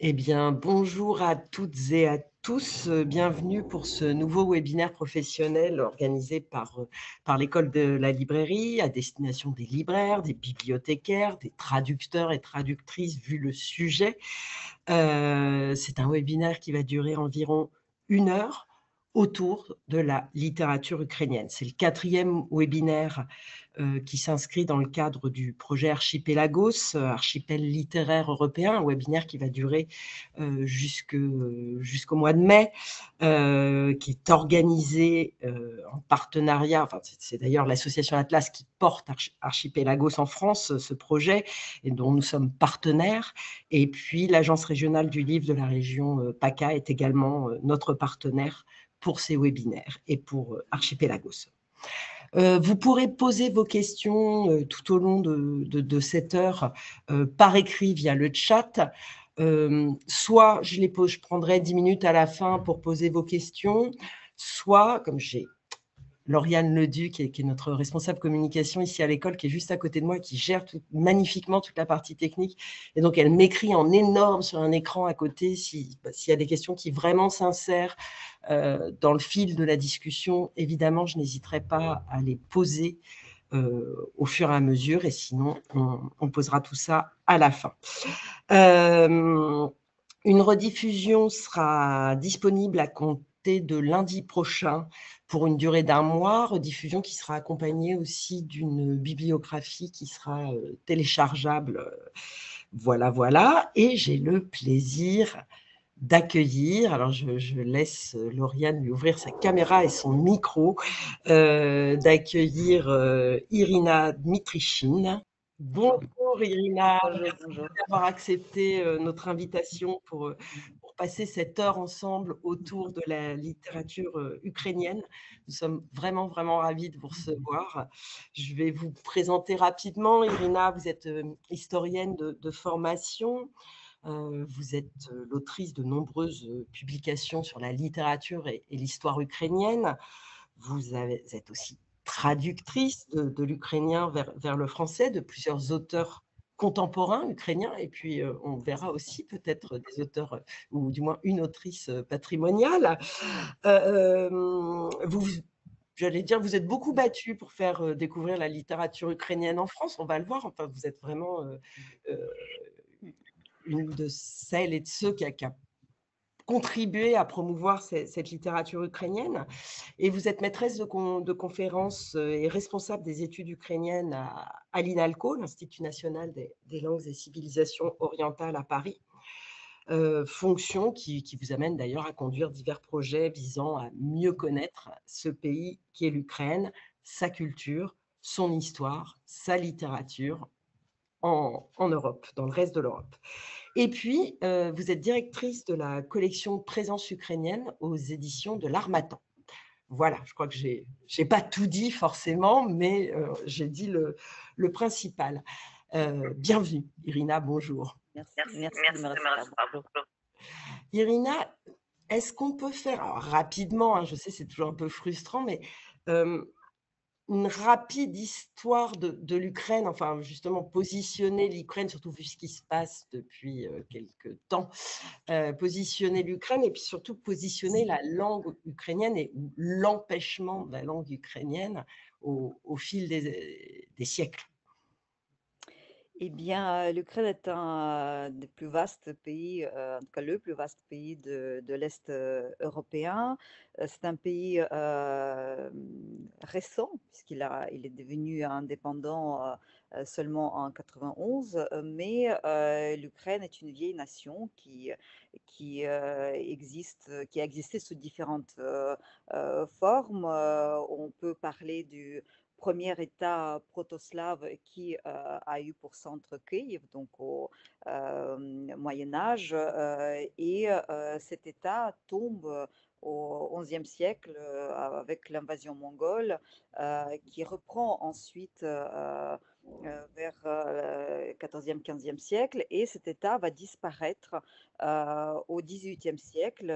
Eh bien, bonjour à toutes et à tous. Bienvenue pour ce nouveau webinaire professionnel organisé par l'École de la librairie à destination des libraires, des bibliothécaires, des traducteurs et traductrices, vu le sujet. C'est un webinaire qui va durer environ 1 heure autour de la littérature ukrainienne. C'est le 4e webinaire qui s'inscrit dans le cadre du projet Archipelagos, archipel littéraire européen, un webinaire qui va durer jusqu'au mois de mai, qui est organisé en partenariat, enfin, c'est d'ailleurs l'association Atlas qui porte Archipelagos en France, ce projet, et dont nous sommes partenaires. Et puis, l'Agence régionale du livre de la région PACA est également notre partenaire pour ces webinaires et pour Archipelagos. Vous pourrez poser vos questions tout au long de cette heure par écrit via le chat. Soit je prendrai 10 minutes à la fin pour poser vos questions, soit, comme j'ai Lauriane Leduc, qui est notre responsable communication ici à l'école, qui est juste à côté de moi, qui gère magnifiquement toute la partie technique. Et donc, elle m'écrit en énorme sur un écran à côté s'il y a des questions qui vraiment s'insèrent dans le fil de la discussion. Évidemment, je n'hésiterai pas à les poser au fur et à mesure. Et sinon, on posera tout ça à la fin. Une rediffusion sera disponible à compter de lundi prochain pour une durée d'1 mois, rediffusion qui sera accompagnée aussi d'une bibliographie qui sera téléchargeable. Voilà, voilà. Et j'ai le plaisir d'accueillir, alors je laisse Lauriane lui ouvrir sa caméra et son micro, d'accueillir Irina Dmitrichine. Bonjour Irina, Bonjour, merci bonjour. d'avoir accepté notre invitation pour passer cette heure ensemble autour de la littérature ukrainienne. Nous sommes vraiment, vraiment ravis de vous recevoir. Je vais vous présenter rapidement. Irina, vous êtes historienne de formation. Vous êtes l'autrice de nombreuses publications sur la littérature et l'histoire ukrainienne. Vous êtes aussi traductrice de l'ukrainien vers le français de plusieurs auteurs contemporains ukrainiens, et puis on verra aussi peut-être des auteurs, ou du moins une autrice patrimoniale. Vous, j'allais dire, vous êtes beaucoup battue pour faire découvrir la littérature ukrainienne en France, on va le voir. Enfin, vous êtes vraiment euh, une de celles et de ceux qui a contribué à promouvoir cette littérature ukrainienne. Et vous êtes maîtresse de conférences et responsable des études ukrainiennes à l'INALCO, l'Institut national des langues et civilisations orientales à Paris, fonction qui vous amène d'ailleurs à conduire divers projets visant à mieux connaître ce pays qui est l'Ukraine, sa culture, son histoire, sa littérature en Europe, dans le reste de l'Europe. Et puis, vous êtes directrice de la collection Présence ukrainienne aux éditions de l'Harmattan. Voilà, je crois que j'ai pas tout dit forcément, mais j'ai dit le principal. Bienvenue, Irina, bonjour. Merci de me recevoir. Bonjour. Irina, est-ce qu'on peut faire, alors rapidement, hein, je sais c'est toujours un peu frustrant, mais euh, une rapide histoire de l'Ukraine, enfin justement positionner l'Ukraine, surtout vu ce qui se passe depuis quelques temps, positionner l'Ukraine et puis surtout positionner la langue ukrainienne et l'empêchement de la langue ukrainienne au fil des siècles. Eh bien, l'Ukraine est un des plus vastes pays, en tout cas le plus vaste pays de l'Est européen. C'est un pays récent, il est devenu indépendant seulement en 91, mais l'Ukraine est une vieille nation qui a existé sous différentes formes. On peut parler du premier État protoslave qui a eu pour centre Kiev, donc au Moyen Âge, et cet État tombe au XIe siècle avec l'invasion mongole, qui reprend ensuite vers le XIVe, XVe siècle, et cet État va disparaître au XVIIIe siècle.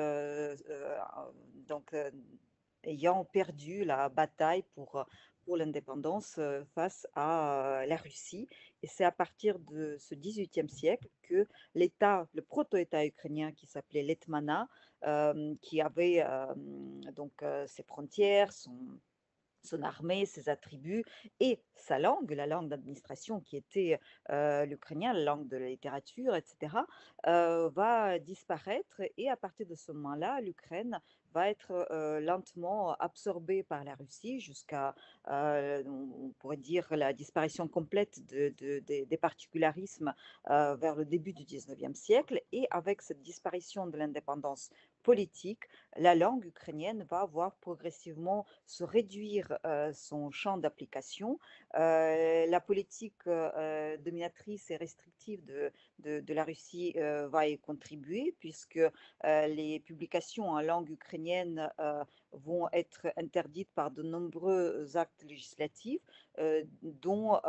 Donc ayant perdu la bataille pour l'indépendance face à la Russie. Et c'est à partir de ce XVIIIe siècle que le proto-État ukrainien qui s'appelait l'Etmana, qui avait ses frontières, son armée, ses attributs et sa langue, la langue d'administration qui était l'ukrainien, la langue de la littérature, etc., va disparaître. Et à partir de ce moment-là, l'Ukraine va être lentement absorbée par la Russie jusqu'à, on pourrait dire, la disparition complète des particularismes vers le début du 19e siècle. Et avec cette disparition de l'indépendance politique, la langue ukrainienne va voir progressivement se réduire son champ d'application. La politique dominatrice et restrictive de la Russie va y contribuer puisque les publications en langue ukrainienne vont être interdites par de nombreux actes législatifs, dont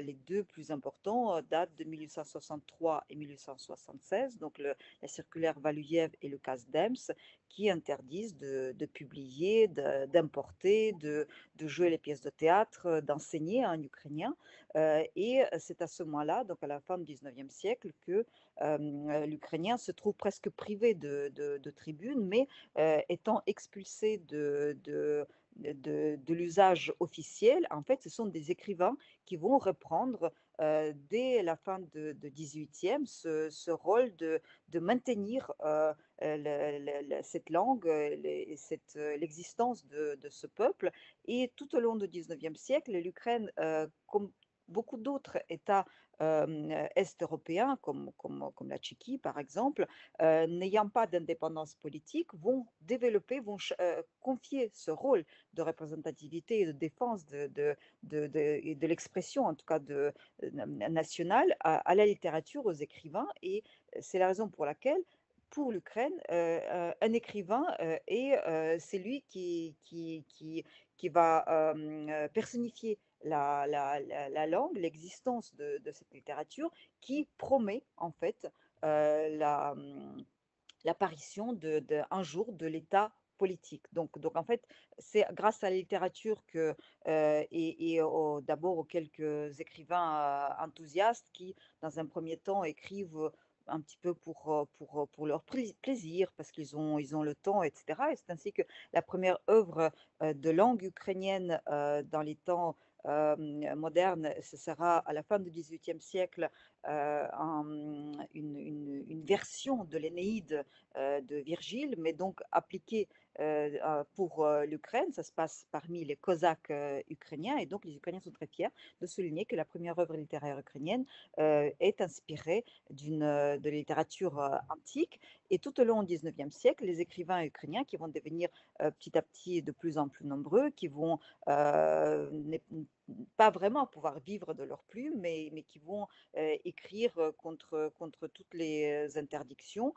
les deux plus importants datent de 1863 et 1876, donc la circulaire Valuyev et le cas Dems, qui interdisent de publier, d'importer, de jouer les pièces de théâtre, d'enseigner en ukrainien. Et c'est à ce moment-là, donc à la fin du 19e siècle, que l'ukrainien se trouve presque privé de tribune, mais étant expulsé de l'usage officiel, en fait, ce sont des écrivains qui vont reprendre dès la fin de 18e ce rôle de maintenir cette langue, l'existence de ce peuple. Et tout au long du 19e siècle, l'Ukraine, comme beaucoup d'autres États est-européens, comme la Tchéquie par exemple, n'ayant pas d'indépendance politique, vont développer, confier ce rôle de représentativité et de défense et de l'expression, en tout cas nationale, à la littérature, aux écrivains. Et c'est la raison pour laquelle pour l'Ukraine, un écrivain c'est lui qui va personnifier la langue, l'existence de cette littérature qui promet en fait l'apparition un jour de l'État politique. Donc en fait, c'est grâce à la littérature d'abord aux quelques écrivains enthousiastes qui, dans un premier temps, écrivent un petit peu pour leur plaisir, parce ils ont le temps, etc. Et c'est ainsi que la première œuvre de langue ukrainienne dans les temps modernes, ce sera à la fin du XVIIIe siècle une version de l'Énéide de Virgile, mais donc appliquée pour l'Ukraine. Ça se passe parmi les Cosaques ukrainiens, et donc les Ukrainiens sont très fiers de souligner que la première œuvre littéraire ukrainienne est inspirée de littérature antique. Et tout au long du 19e siècle, les écrivains ukrainiens qui vont devenir petit à petit de plus en plus nombreux, qui vont pas vraiment pouvoir vivre de leur plume, mais qui vont écrire contre toutes les interdictions,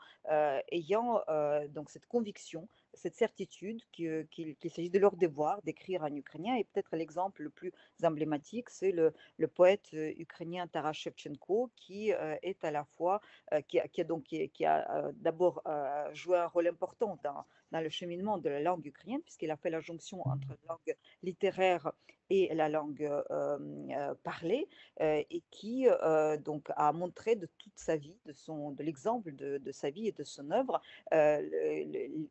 ayant donc cette conviction, cette certitude qu'il s'agit de leur devoir d'écrire en ukrainien. Et peut-être l'exemple le plus emblématique, c'est le poète ukrainien Taras Shevchenko, qui est à la fois, qui a d'abord joué un rôle important dans le cheminement de la langue ukrainienne, puisqu'il a fait la jonction entre la langue littéraire et la langue parlée, et qui donc a montré de toute sa vie, de l'exemple de sa vie et de son œuvre,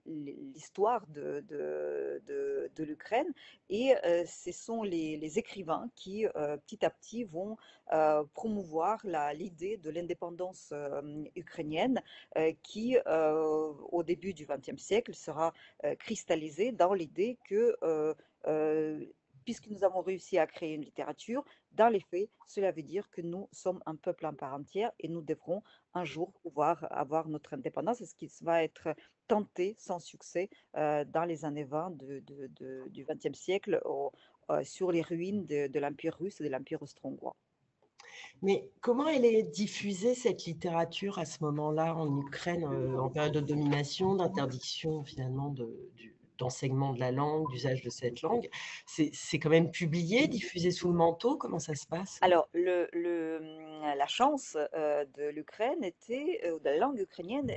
l'histoire de l'Ukraine. Et ce sont les écrivains qui, petit à petit, vont promouvoir l'idée de l'indépendance ukrainienne, qui, au début du XXe siècle, sera cristallisée dans l'idée que puisque nous avons réussi à créer une littérature, dans les faits, cela veut dire que nous sommes un peuple en part entière et nous devrons un jour pouvoir avoir notre indépendance, et ce qui va être tenté sans succès dans les années 20 du XXe siècle sur les ruines de l'Empire russe et de l'Empire austro-hongrois. Mais comment elle est diffusée, cette littérature, à ce moment-là, en Ukraine, en période de domination, d'interdiction finalement d'enseignement de la langue, d'usage de cette langue? C'est quand même publié, diffusé sous le manteau? Comment ça se passe? Alors, la chance de l'Ukraine était, de la langue ukrainienne,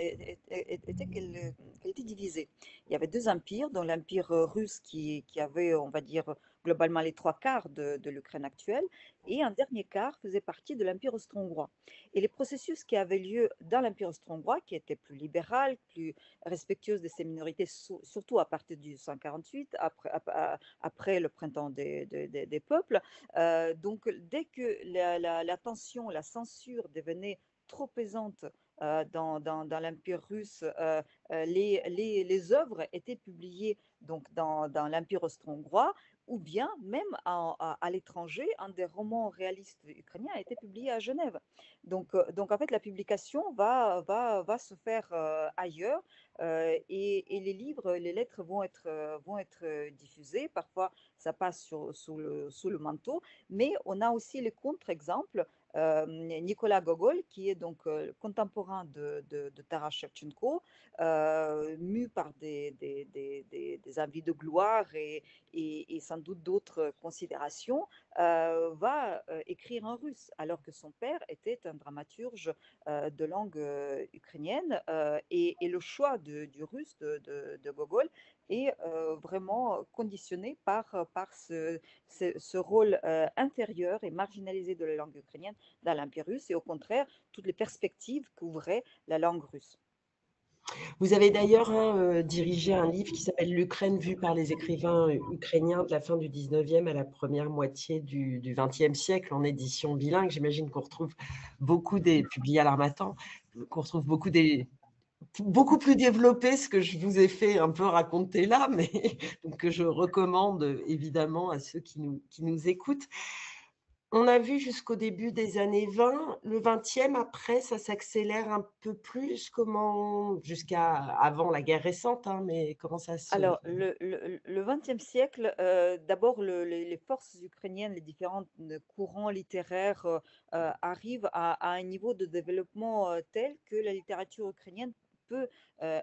était qu'elle était divisée. Il y avait deux empires, dont l'empire russe qui avait, on va dire, globalement les trois quarts de l'Ukraine actuelle, et un dernier quart faisait partie de l'empire austro-hongrois. Et les processus qui avaient lieu dans l'empire austro-hongrois, qui était plus libéral, plus respectueuse de ces minorités, surtout à partir du 148, après le printemps des peuples. Donc, dès que la tension, la censure devenait trop pesante dans l'Empire russe, les œuvres étaient publiées donc, dans l'Empire austro-hongrois, ou bien même à l'étranger, un des romans réalistes ukrainiens a été publié à Genève. Donc en fait, la publication va se faire ailleurs, et les livres, les lettres vont être diffusées. Parfois, ça passe sous le manteau, mais on a aussi les contre-exemples. Nicolas Gogol, qui est donc contemporain de Taras Shevchenko, mu par des envies de gloire et sans doute d'autres considérations, va écrire en russe, alors que son père était un dramaturge de langue ukrainienne, et le choix du russe de Gogol est vraiment conditionné par ce rôle inférieur et marginalisé de la langue ukrainienne dans l'Empire russe, et au contraire, toutes les perspectives qu'ouvrait la langue russe. Vous avez d'ailleurs dirigé un livre qui s'appelle L'Ukraine vue par les écrivains ukrainiens de la fin du 19e à la première moitié du 20e siècle en édition bilingue. J'imagine qu'on retrouve publié à l'Harmattan, qu'on retrouve beaucoup plus développé ce que je vous ai fait un peu raconter là, mais donc que je recommande évidemment à ceux qui nous écoutent. On a vu jusqu'au début des années 20, le 20e, après, ça s'accélère un peu plus. Comment, jusqu'à avant la guerre récente, hein, mais comment ça se... Alors, le XXe siècle, d'abord, les forces ukrainiennes, les différents courants littéraires arrivent à un niveau de développement tel que la littérature ukrainienne peut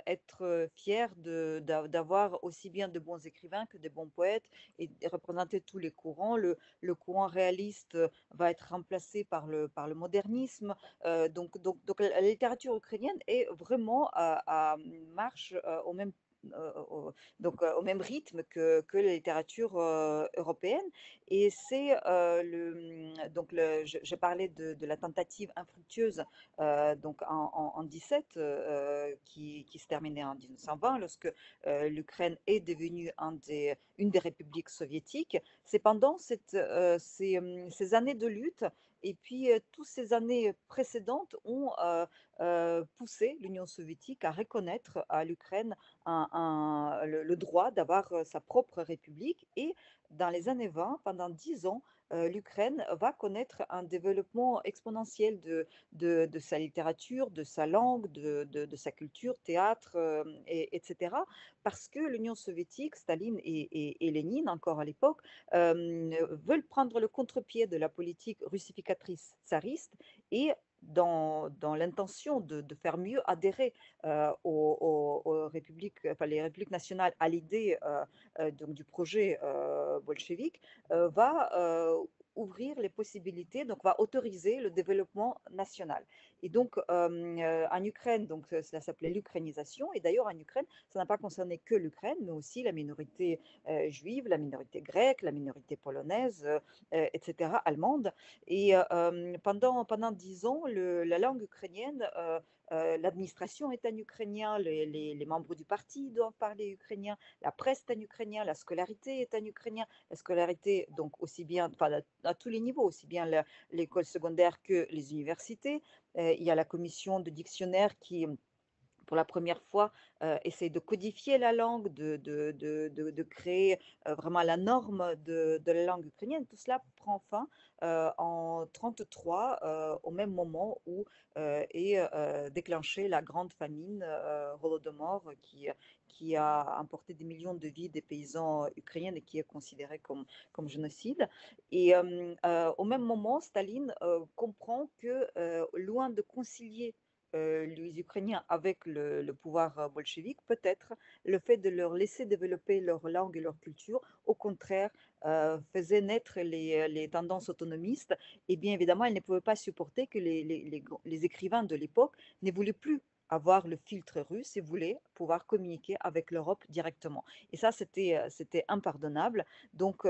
être fière d'avoir aussi bien de bons écrivains que de bons poètes et de représenter tous les courants. Le courant réaliste va être remplacé par le modernisme. Donc la littérature ukrainienne est vraiment marche au même au même rythme que la littérature européenne. Et c'est je parlais de la tentative infructueuse donc en 17 qui se terminait en 1920 lorsque l'Ukraine est devenue une des républiques soviétiques. C'est pendant ces années de lutte et puis toutes ces années précédentes ont poussé l'Union soviétique à reconnaître à l'Ukraine le droit d'avoir sa propre république. Et dans les années 20, pendant 10 ans, l'Ukraine va connaître un développement exponentiel de sa littérature, de sa langue, de sa culture, théâtre, etc. Parce que l'Union soviétique, Staline et Lénine, encore à l'époque, veulent prendre le contre-pied de la politique russificatrice tsariste et dans l'intention de faire mieux adhérer aux républiques, enfin, les républiques nationales à l'idée donc du projet bolchevique, va ouvrir les possibilités, donc va autoriser le développement national. Et donc en Ukraine, donc cela s'appelait l'ukrainisation. Et d'ailleurs en Ukraine, ça n'a pas concerné que l'Ukraine, mais aussi la minorité juive, la minorité grecque, la minorité polonaise, etc., allemande. Et pendant 10 ans, la langue ukrainienne l'administration est en ukrainien, les membres du parti doivent parler ukrainien, la presse est en ukrainien, la scolarité est en ukrainien, la scolarité donc aussi bien, enfin, à tous les niveaux, aussi bien l'école secondaire que les universités. Il y a la commission de dictionnaire qui pour la première fois, essaye de codifier la langue, de créer vraiment la norme de la langue ukrainienne. Tout cela prend fin en 1933, au même moment où est déclenchée la grande famine Holodomor qui a emporté des millions de vies des paysans ukrainiens et qui est considéré comme génocide. Et au même moment, Staline comprend que loin de concilier les Ukrainiens avec le pouvoir bolchevique, peut-être le fait de leur laisser développer leur langue et leur culture, au contraire, faisait naître les tendances autonomistes. Et bien évidemment, ils ne pouvaient pas supporter que les écrivains de l'époque ne voulaient plus avoir le filtre russe et voulaient pouvoir communiquer avec l'Europe directement. Et ça, c'était impardonnable. Donc,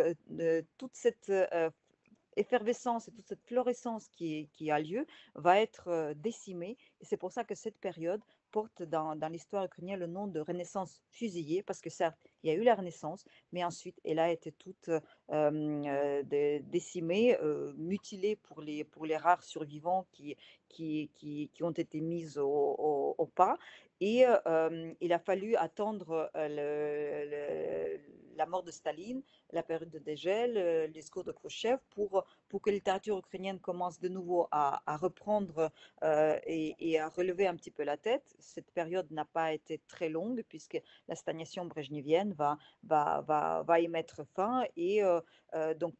toute cette effervescence et toute cette florescence qui a lieu va être décimée. Et c'est pour ça que cette période porte dans l'histoire ukrainienne le nom de Renaissance fusillée, parce que certes, il y a eu la Renaissance, mais ensuite, elle a été toute décimée, mutilée pour les rares survivants qui ont été mis au pas. Et il a fallu attendre la mort de Staline, la période de dégel, les discours de Khrouchtchev, pour que la littérature ukrainienne commence de nouveau à reprendre et à relever un petit peu la tête. Cette période n'a pas été très longue puisque la stagnation brejnevienne va y mettre fin. Et donc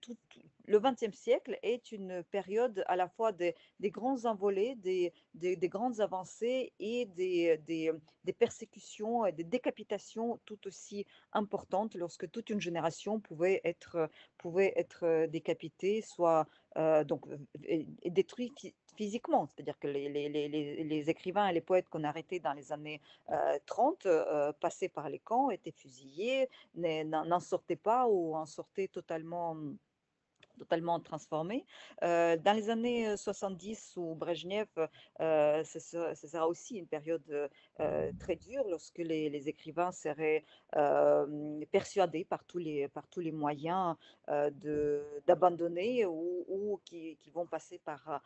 le XXe siècle est une période à la fois des grands envolées, des grandes avancées et des persécutions et des décapitations tout aussi importantes lorsque toute une génération pouvait être décapitée, soit et détruit physiquement. C'est-à-dire que les écrivains et les poètes qu'on arrêtait dans les années 30 passaient par les camps, étaient fusillés, n'en sortaient pas ou en sortaient totalement transformé. Dans les années 70 où Brejnev, ce sera aussi une période très dure lorsque les écrivains seraient persuadés par tous les moyens d'abandonner ou qui vont passer par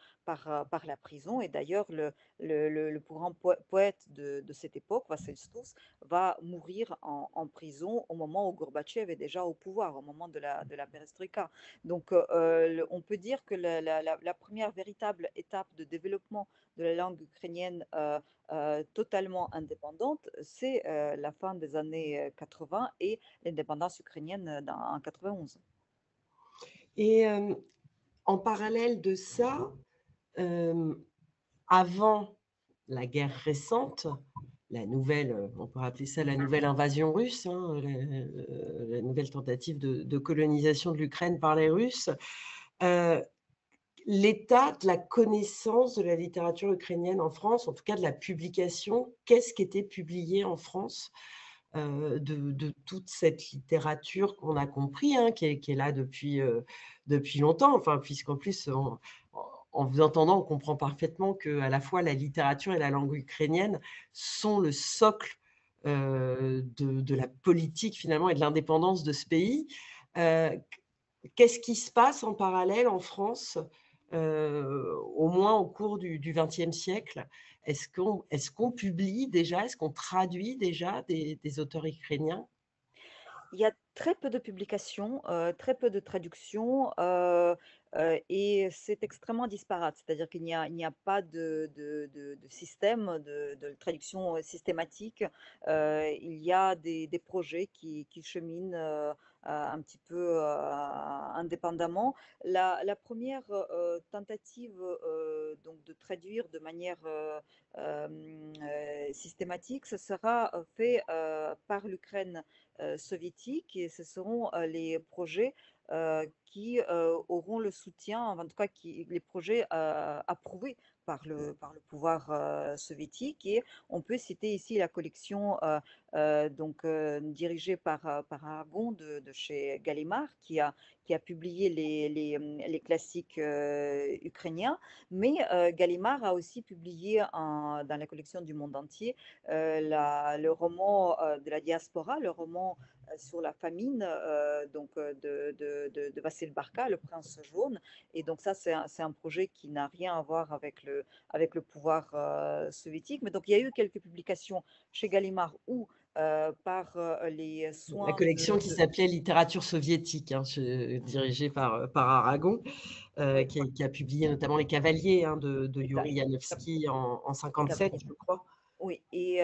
la prison. Et d'ailleurs, le plus grand poète de cette époque, Vassili Stous, va mourir en prison au moment où Gorbatchev est déjà au pouvoir, au moment de la perestroïka. Donc, on peut dire que la première véritable étape de développement de la langue ukrainienne totalement indépendante, c'est la fin des années 80 et l'indépendance ukrainienne en 91. Et en parallèle de ça, avant la guerre récente, la nouvelle, on peut appeler ça la nouvelle invasion russe, hein, la nouvelle tentative de colonisation de l'Ukraine par les Russes, l'état de la connaissance de la littérature ukrainienne en France, en tout cas de la publication, qu'est-ce qui était publié en France de toute cette littérature qu'on a compris, hein, qui est là depuis longtemps, enfin, puisqu'en plus, en vous entendant, on comprend parfaitement qu'à la fois la littérature et la langue ukrainienne sont le socle de la politique finalement et de l'indépendance de ce pays. Qu'est-ce qui se passe en parallèle en France, au moins au cours du XXe siècle? Est-ce qu'on publie déjà, est-ce qu'on traduit déjà des auteurs ukrainiens? Il y a très peu de publications, très peu de traductions, et c'est extrêmement disparate. C'est-à-dire il n'y a pas de système de traduction systématique. Il y a des projets qui cheminent un petit peu indépendamment. La première tentative donc de traduire de manière systématique, ce sera fait par l'Ukraine soviétique et ce seront les projets qui auront le soutien, en tout cas les projets approuvés par le pouvoir soviétique. Et on peut citer ici la collection donc, dirigée par Aragon de chez Gallimard qui a publié les classiques ukrainiens. Mais Gallimard a aussi publié dans la collection du monde entier le roman de la diaspora, le roman sur la famine donc, de Vassil Barca, Le Prince jaune. Et donc ça, c'est un projet qui n'a rien à voir avec le pouvoir soviétique. Mais donc il y a eu quelques publications chez Gallimard ou par les La soins collection qui s'appelait Littérature soviétique, hein, dirigée par Aragon, oui, qui a publié notamment Les Cavaliers, hein, de exact. Yuri Yanovsky en Les 57, cavaliers. je crois. Oui, et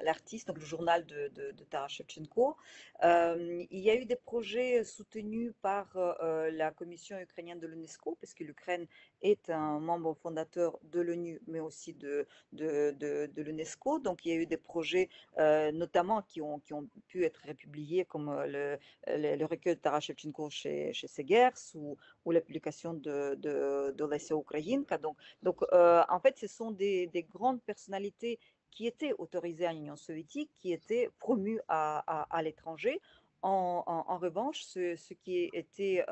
l'artiste, donc le journal de Taras Shevchenko. Il y a eu des projets soutenus par la Commission ukrainienne de l'UNESCO, parce que l'Ukraine est un membre fondateur de l'ONU, mais aussi de l'UNESCO. Donc il y a eu des projets notamment qui ont pu être republiés, comme le recueil de Taras Shevchenko chez Segers, ou la publication de Lesya Ukrainka. Donc en fait, ce sont des grandes personnalités qui étaient autorisées en Union soviétique, qui étaient promues à l'étranger. En revanche, ce qui était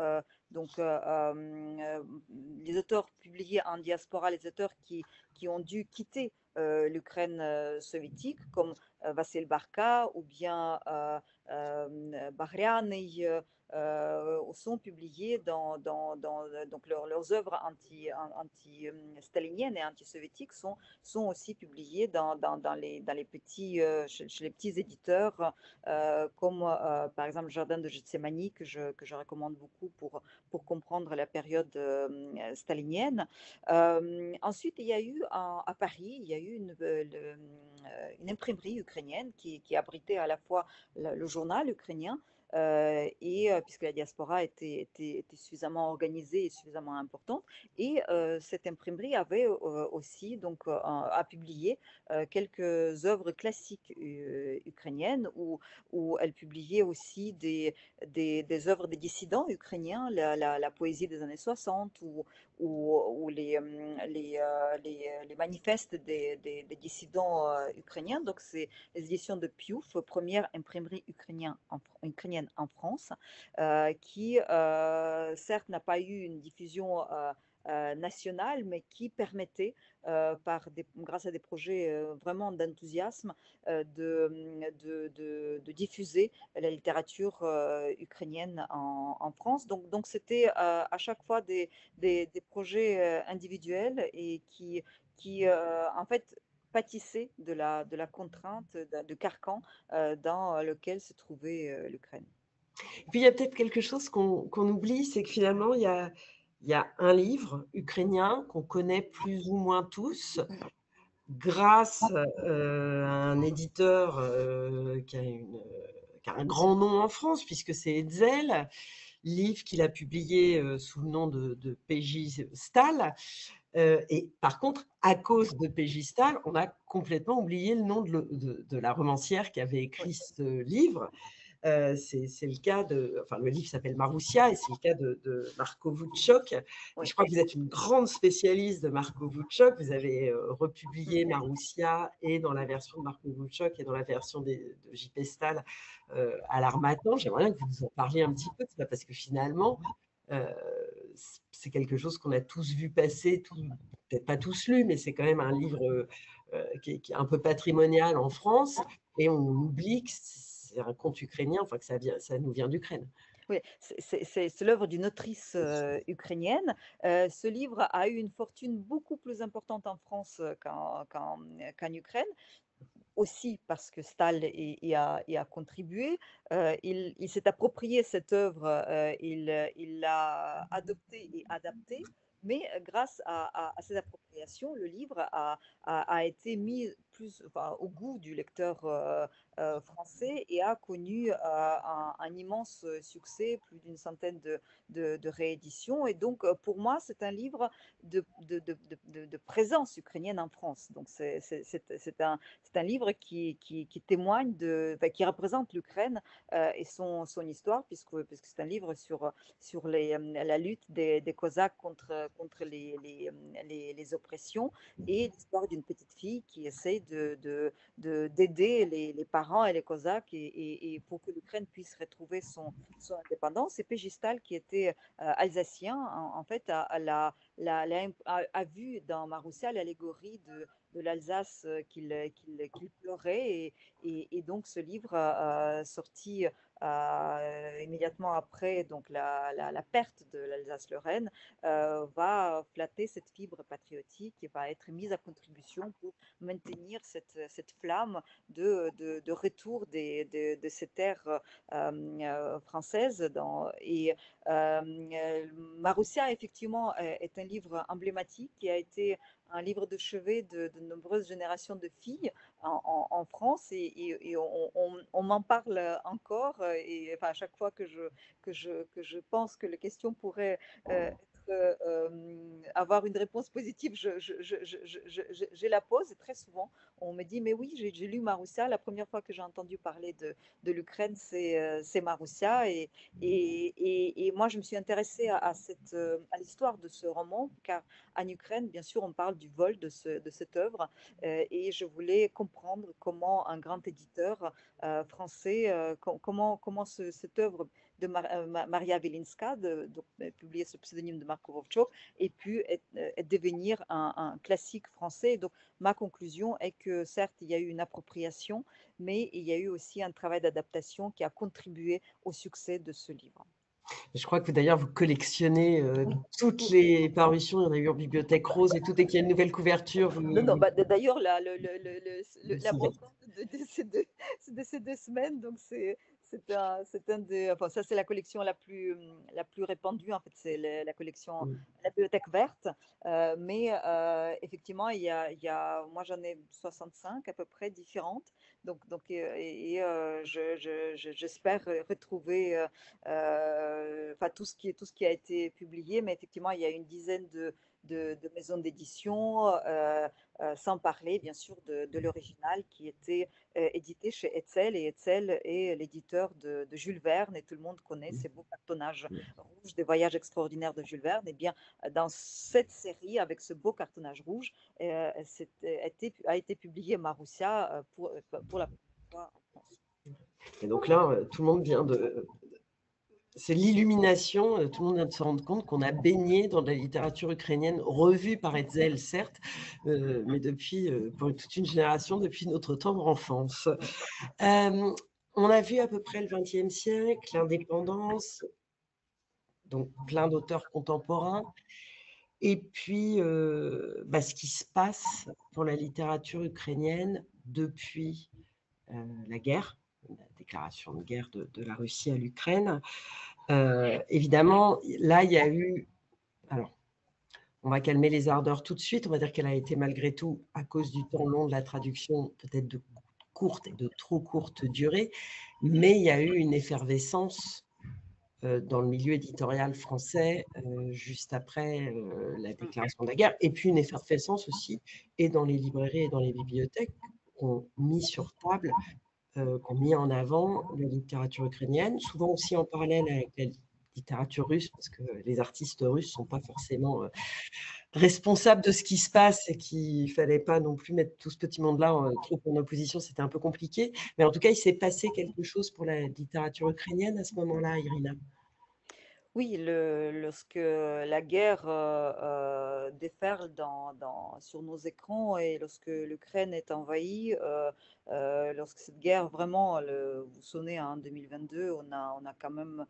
donc les auteurs publiés en diaspora, les auteurs qui ont dû quitter l'Ukraine soviétique, comme Vassil Barka ou bien Baghriani, sont publiés donc leurs œuvres anti-staliniennes et anti-soviétiques sont aussi publiées dans les petits, chez les petits éditeurs, comme par exemple Jardin de Gethsemane, que je recommande beaucoup pour comprendre la période stalinienne. Ensuite, il y a eu à Paris, il y a eu une imprimerie ukrainienne qui abritait à la fois le journal ukrainien, puisque la diaspora était suffisamment organisée et suffisamment importante. Et cette imprimerie avait aussi a publié quelques œuvres classiques ukrainiennes, où elle publiait aussi des œuvres des dissidents ukrainiens, la poésie des années 60, ou les manifestes des dissidents ukrainiens. Donc c'est les éditions de Piouf, première imprimerie ukrainienne en France, qui certes n'a pas eu une diffusion nationale, mais qui permettait, grâce à des projets vraiment d'enthousiasme, de diffuser la littérature ukrainienne en France. Donc c'était à chaque fois des projets individuels, et qui en fait pâtissaient de la contrainte, de carcan dans lequel se trouvait l'Ukraine. Puis il y a peut-être quelque chose qu'on oublie, c'est que finalement, il y a un livre ukrainien qu'on connaît plus ou moins tous, grâce à un éditeur qui a un grand nom en France, puisque c'est Hetzel, livre qu'il a publié sous le nom de PJ Stahl. Et par contre, à cause de PJ Stahl, on a complètement oublié le nom de la romancière qui avait Oui, écrit ce livre. C'est le cas enfin, le livre s'appelle Maroussia, et c'est le cas de Marko Vutchok. Et oui. je crois que vous êtes une grande spécialiste de Marko Vutchok. Vous avez republié Maroussia, et dans la version de Marko Vutchok et dans la version de J.P. Stahl à l'Harmattan. J'aimerais bien que vous nous en parliez un petit peu de ça, parce que finalement, euh, c'est quelque chose qu'on a tous vu passer, peut-être pas tous lu, mais c'est quand même un livre qui est un peu patrimonial en France, et on oublie que c'est un conte ukrainien, enfin que ça nous vient d'Ukraine. Oui, c'est l'œuvre d'une autrice ukrainienne. Ce livre a eu une fortune beaucoup plus importante en France qu'en Ukraine, aussi parce que Stahl y a contribué. Il s'est approprié cette œuvre, il l'a adoptée et adaptée, mais grâce à cette appropriation, le livre a été mis plus, enfin, au goût du lecteur français, et a connu un immense succès, plus d'une centaine de rééditions. Et donc, pour moi, c'est un livre de présence ukrainienne en France. Donc, c'est un livre qui témoigne enfin, qui représente l'Ukraine et son histoire, puisque c'est un livre sur la lutte des Cosaques contre les oppressions, et l'histoire d'une petite fille qui essaie d'aider les parents et les Cosaques, et pour que l'Ukraine puisse retrouver son indépendance. Et Pégistal, qui était alsacien, en fait, a vu dans Maroussia l'allégorie de l'Alsace qu'il pleurait. Et donc ce livre sorti immédiatement après donc la perte de l'Alsace-Lorraine va flatter cette fibre patriotique, et va être mise à contribution pour maintenir cette flamme de retour de ces terres françaises. Maroussia, effectivement, est un livre emblématique qui a été un livre de chevet de nombreuses générations de filles en France et on m'en parle encore et enfin, à chaque fois que je pense que les questions pourraient avoir une réponse positive, je la pose et très souvent on me dit mais oui j'ai lu Maroussia, la première fois que j'ai entendu parler de l'Ukraine c'est Maroussia et moi je me suis intéressée à l'histoire de ce roman car en Ukraine bien sûr on parle du vol de cette œuvre et je voulais comprendre comment un grand éditeur français, comment cette œuvre de Maria Velinska, donc, publiée sous le pseudonyme de Marco Vovchok, ait pu devenir un classique français. Donc, ma conclusion est que certes, il y a eu une appropriation, mais il y a eu aussi un travail d'adaptation qui a contribué au succès de ce livre. Je crois que d'ailleurs, vous collectionnez Oui, toutes tout. les parutions. Il y en a eu en Bibliothèque Rose et tout. Dès qu'il y a une nouvelle couverture, Non, non, vous bah, d'ailleurs, la suivez. brocante de ces 2 semaines, donc c'est un des, enfin, ça c'est la collection la plus répandue, en fait, c'est la collection, la bibliothèque verte, mais effectivement, moi j'en ai 65 à peu près différentes, j'espère retrouver enfin, tout ce qui a été publié, mais effectivement, il y a une dizaine de maisons d'édition, sans parler bien sûr de l'original qui était édité chez Hetzel. Et Hetzel est l'éditeur de Jules Verne et tout le monde connaît ces beaux cartonnages rouges des voyages extraordinaires de Jules Verne. Et bien, dans cette série, avec ce beau cartonnage rouge, a été publié Maroussia pour la première fois en France. Et donc là, tout le monde vient de. C'est l'illumination. Tout le monde vient de se rendre compte qu'on a baigné dans de la littérature ukrainienne, revue par Hetzel, certes, mais depuis, pour toute une génération, depuis notre tendre enfance. On a vu à peu près le XXe siècle, l'indépendance, donc plein d'auteurs contemporains. Et puis, ce qui se passe pour la littérature ukrainienne depuis la guerre, la déclaration de guerre de la Russie à l'Ukraine. Évidemment, là, il y a eu. Alors, on va calmer les ardeurs tout de suite. On va dire qu'elle a été malgré tout, à cause du temps long de la traduction, peut-être de courte et de trop courte durée, mais il y a eu une effervescence dans le milieu éditorial français juste après la déclaration de la guerre, et puis une effervescence aussi, et dans les librairies et dans les bibliothèques, qu'on mis sur table, qu'on mis en avant la littérature ukrainienne, souvent aussi en parallèle avec la littérature russe, parce que les artistes russes ne sont pas forcément responsables de ce qui se passe et qu'il ne fallait pas non plus mettre tout ce petit monde-là trop en opposition, c'était un peu compliqué. Mais en tout cas, il s'est passé quelque chose pour la littérature ukrainienne à ce moment-là, Irina. Oui, lorsque la guerre déferle sur nos écrans et lorsque l'Ukraine est envahie, lorsque cette guerre vraiment, vous sonnez en 2022, on a quand même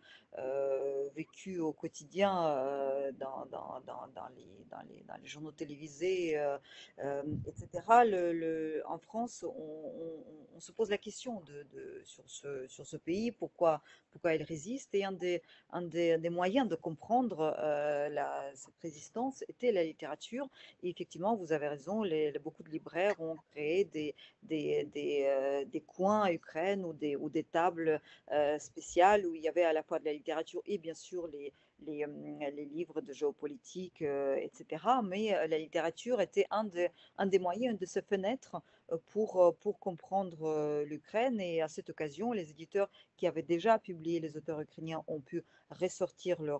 vécu au quotidien dans les journaux télévisés, etc. En France, on se pose la question sur ce pays, pourquoi il résiste et un des moyens de comprendre cette résistance était la littérature. Et effectivement, vous avez raison, beaucoup de libraires ont créé des coins à Ukraine ou des tables spéciales où il y avait à la fois de la littérature et bien sûr les livres de géopolitique, etc. Mais la littérature était un des moyens, une de ces fenêtres pour comprendre l'Ukraine. Et à cette occasion, les éditeurs qui avaient déjà publié les auteurs ukrainiens ont pu ressortir les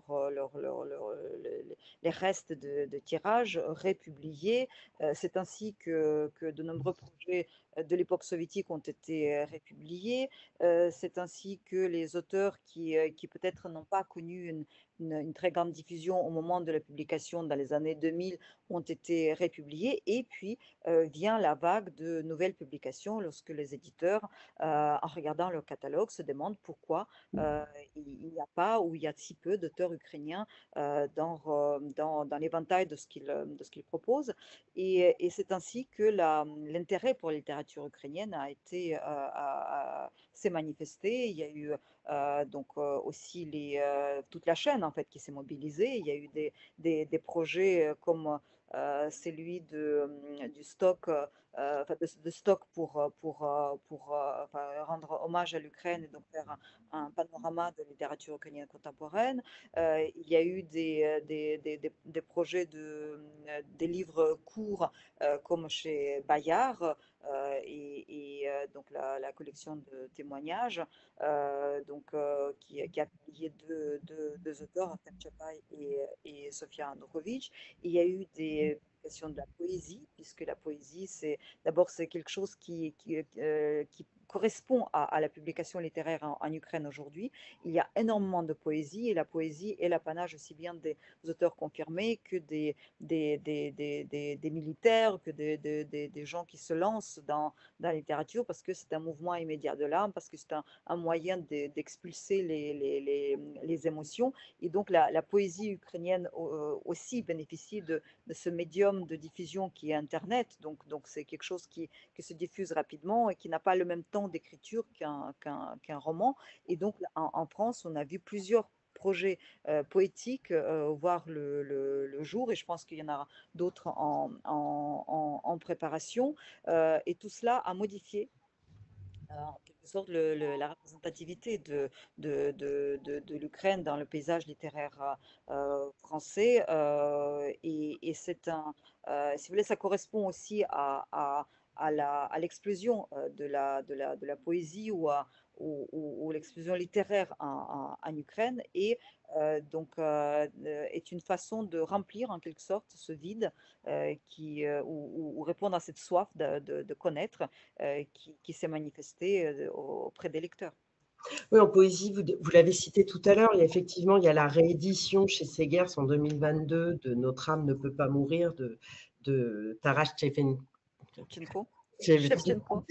restes de tirages, republier. C'est ainsi que de nombreux projets de l'époque soviétique ont été republiés. C'est ainsi que les auteurs qui peut-être n'ont pas connu une très grande diffusion au moment de la publication dans les années 2000 ont été republiés. Et puis vient la vague de nouvelles publications lorsque les éditeurs, en regardant leur catalogue, se demandent pourquoi il n'y a pas ou il y a si peu d'auteurs ukrainiens dans l'éventail de ce qu'ils proposent. Et c'est ainsi que l'intérêt pour la littérature ukrainienne s'est manifesté. Il y a eu aussi toute la chaîne en fait fait, qui s'est mobilisé. Il y a eu des projets comme celui du stock, enfin, de stock enfin, rendre hommage à l'Ukraine et donc faire un panorama de littérature ukrainienne contemporaine. Il y a eu des projets des livres courts comme chez Bayard donc la collection de témoignages qui a publié deux auteurs, Artem Chapay et Sofia Androkovitch. Il y a eu des publications de la poésie, puisque la poésie, c'est quelque chose qui correspond à la publication littéraire en Ukraine aujourd'hui. Il y a énormément de poésie et la poésie est l'apanage aussi bien des auteurs confirmés que des militaires, que des gens qui se lancent dans la littérature parce que c'est un mouvement immédiat de l'âme, parce que c'est un moyen d'expulser les émotions. Et donc la poésie ukrainienne aussi bénéficie de ce médium de diffusion qui est Internet. Donc c'est quelque chose qui se diffuse rapidement et qui n'a pas le même temps d'écriture qu'un roman. Et donc en France, on a vu plusieurs projets poétiques voir le jour et je pense qu'il y en a d'autres en préparation. Et tout cela a modifié en quelque sorte la représentativité de l'Ukraine dans le paysage littéraire français. Et si vous voulez, ça correspond aussi à l'explosion de la poésie ou l'explosion littéraire en Ukraine. Et est une façon de remplir en quelque sorte ce vide ou répondre à cette soif de connaître qui s'est manifestée auprès des lecteurs. Oui, en poésie, vous l'avez cité tout à l'heure, il y a la réédition chez Segers en 2022 de Notre âme ne peut pas mourir de Taras Shevchenko. Shevchenko,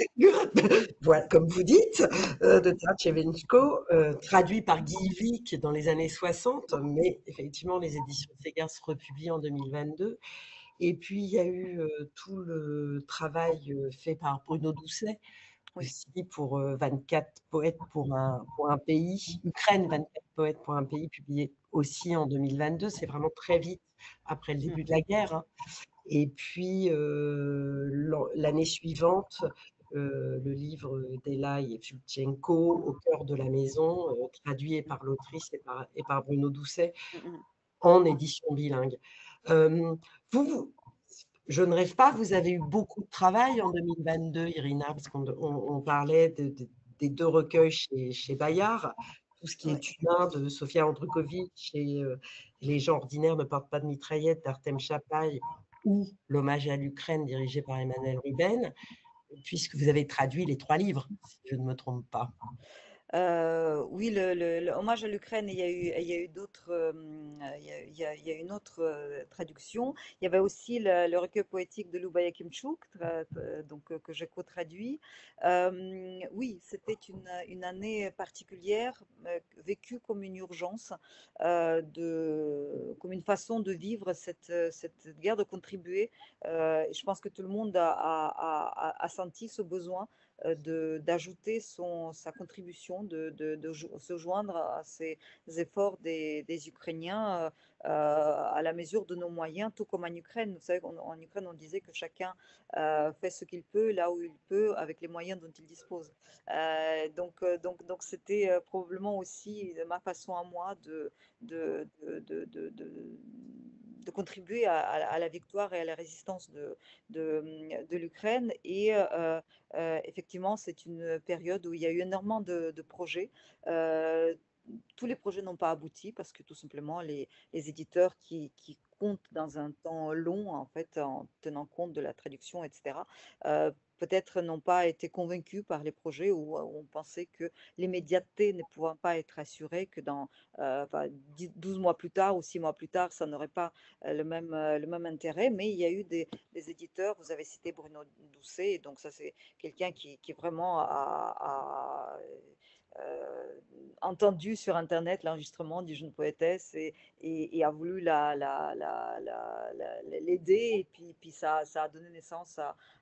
voilà, comme vous dites, de Taras Shevchenko, traduit par Guy Vic dans les années 60, mais effectivement, les éditions Segers republient en 2022. Et puis, il y a eu tout le travail fait par Bruno Doucet, Oui. aussi pour 24 poètes pour un pays, Ukraine, 24 poètes pour un pays, publié aussi en 2022. C'est vraiment très vite après le début de la guerre. Hein. Et puis, l'année suivante, le livre d'Elai et Fulchenko, Au cœur de la maison, traduit par l'autrice et par Bruno Doucet, en édition bilingue. Vous, je ne rêve pas, vous avez eu beaucoup de travail en 2022, Irina, parce qu'on parlait des deux recueils chez Bayard, tout ce qui est humain de Sofia Andrukovitch et Les gens ordinaires ne portent pas de mitraillette d'Artem Chapay ou L'hommage à l'Ukraine dirigé par Emmanuel Ruben, puisque vous avez traduit les 3 livres, si je ne me trompe pas. Oui, le hommage à l'Ukraine, il y a eu d'autres, il y a une autre traduction. Il y avait aussi le recueil poétique de Lubaya Kimchuk, donc que j'ai co-traduit. Oui, c'était une année particulière, vécue comme une urgence, comme une façon de vivre cette guerre, de contribuer. Je pense que tout le monde a senti ce besoin d'ajouter sa contribution, de se joindre à ces efforts des Ukrainiens à la mesure de nos moyens, tout comme en Ukraine. Vous savez qu'en Ukraine, on disait que chacun fait ce qu'il peut, là où il peut, avec les moyens dont il dispose. Donc c'était probablement aussi ma façon à moi de, de, de, de, de- de contribuer à la victoire et à la résistance de l'Ukraine. Et effectivement, c'est une période où il y a eu énormément de projets. Euh, Tous les projets n'ont pas abouti parce que tout simplement les éditeurs qui comptent dans un temps long, en fait, en tenant compte de la traduction, etc., peut-être n'ont pas été convaincus par les projets ou on pensait que l'immédiateté ne pouvant pas être assurée, que dans 12 mois plus tard ou 6 mois plus tard, ça n'aurait pas le même intérêt. Mais il y a eu des éditeurs, vous avez cité Bruno Doucet, et donc ça c'est quelqu'un qui vraiment entendu sur Internet l'enregistrement du Jeune Poétesse et a voulu l'aider. Et puis ça a donné naissance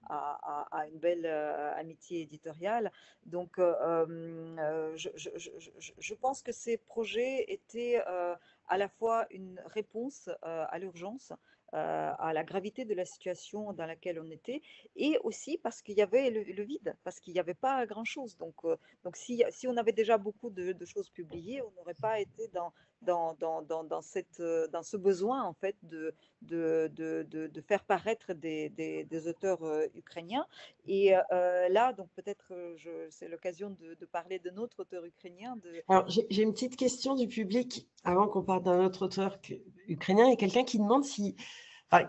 à une belle amitié éditoriale. Donc, je pense que ces projets étaient à la fois une réponse à l'urgence, à la gravité de la situation dans laquelle on était, et aussi parce qu'il y avait le vide, parce qu'il n'y avait pas grand-chose. Donc si on avait déjà beaucoup de choses publiées, on n'aurait pas été dans ce besoin en fait de faire paraître des auteurs ukrainiens. Et là, donc peut-être c'est l'occasion de parler de notre auteur ukrainien. Alors, j'ai une petite question du public avant qu'on parle d'un autre auteur ukrainien. Il y a quelqu'un qui demande si, enfin,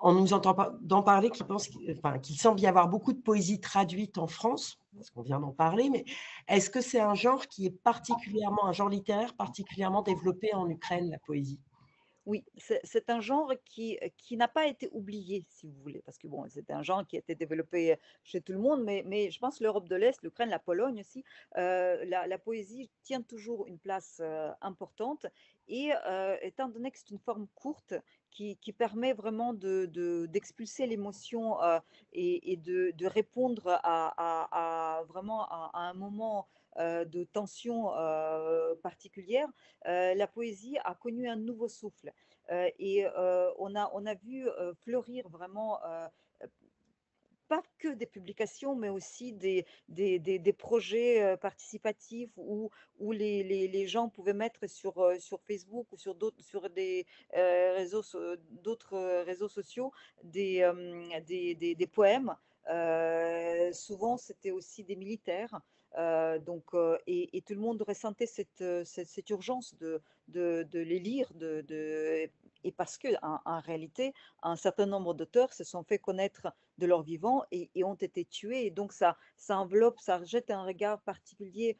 en nous entendant parler, qu'il semble y avoir beaucoup de poésie traduite en France, parce qu'on vient d'en parler, mais est-ce que c'est un genre qui est un genre littéraire particulièrement développé en Ukraine, la poésie? Oui, c'est un genre qui n'a pas été oublié, si vous voulez, parce que bon, c'est un genre qui a été développé chez tout le monde, mais je pense l'Europe de l'Est, l'Ukraine, la Pologne aussi, la poésie tient toujours une place importante. Et étant donné que c'est une forme courte qui permet vraiment d'expulser l'émotion et de répondre vraiment à un moment de tension particulière, la poésie a connu un nouveau souffle. Et on a vu fleurir vraiment pas que des publications, mais aussi des projets participatifs où les gens pouvaient mettre sur Facebook ou sur d'autres réseaux sociaux des poèmes. Souvent, c'était aussi des militaires. Et tout le monde ressentait cette urgence de les lire, et parce que en réalité, un certain nombre d'auteurs se sont fait connaître de leur vivant et ont été tués. Et donc ça enveloppe, ça jette un regard particulier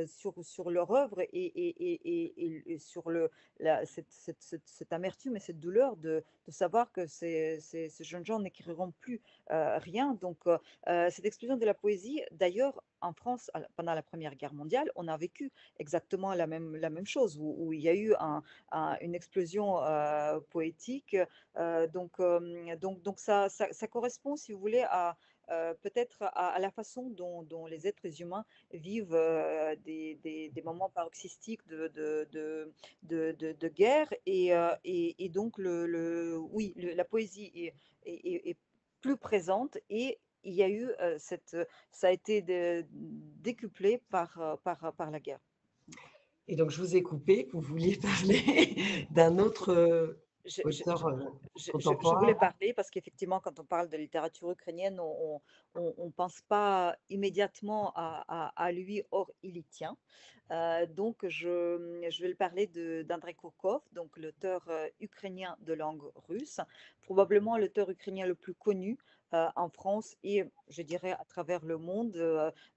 sur leur œuvre et sur cette amertume et cette douleur de savoir que ces jeunes gens n'écriront plus rien. Donc cette explosion de la poésie, d'ailleurs, en France, pendant la Première Guerre mondiale, on a vécu exactement la même chose, où il y a eu une explosion poétique. Donc ça correspond, si vous voulez, peut-être à la façon dont les êtres humains vivent des moments paroxystiques de guerre. Et donc, oui, la poésie est plus présente, et il y a eu ça a été décuplé par la guerre. Et donc, je vous ai coupé, vous vouliez parler d'un autre Je, je- auteur je voulais contemporain. parler parce qu'effectivement, quand on parle de littérature ukrainienne, on pense pas immédiatement à lui, or il y tient. Donc, je vais le parler d'Andrei Kourkov, donc l'auteur ukrainien de langue russe, probablement l'auteur ukrainien le plus connu en France et, je dirais, à travers le monde,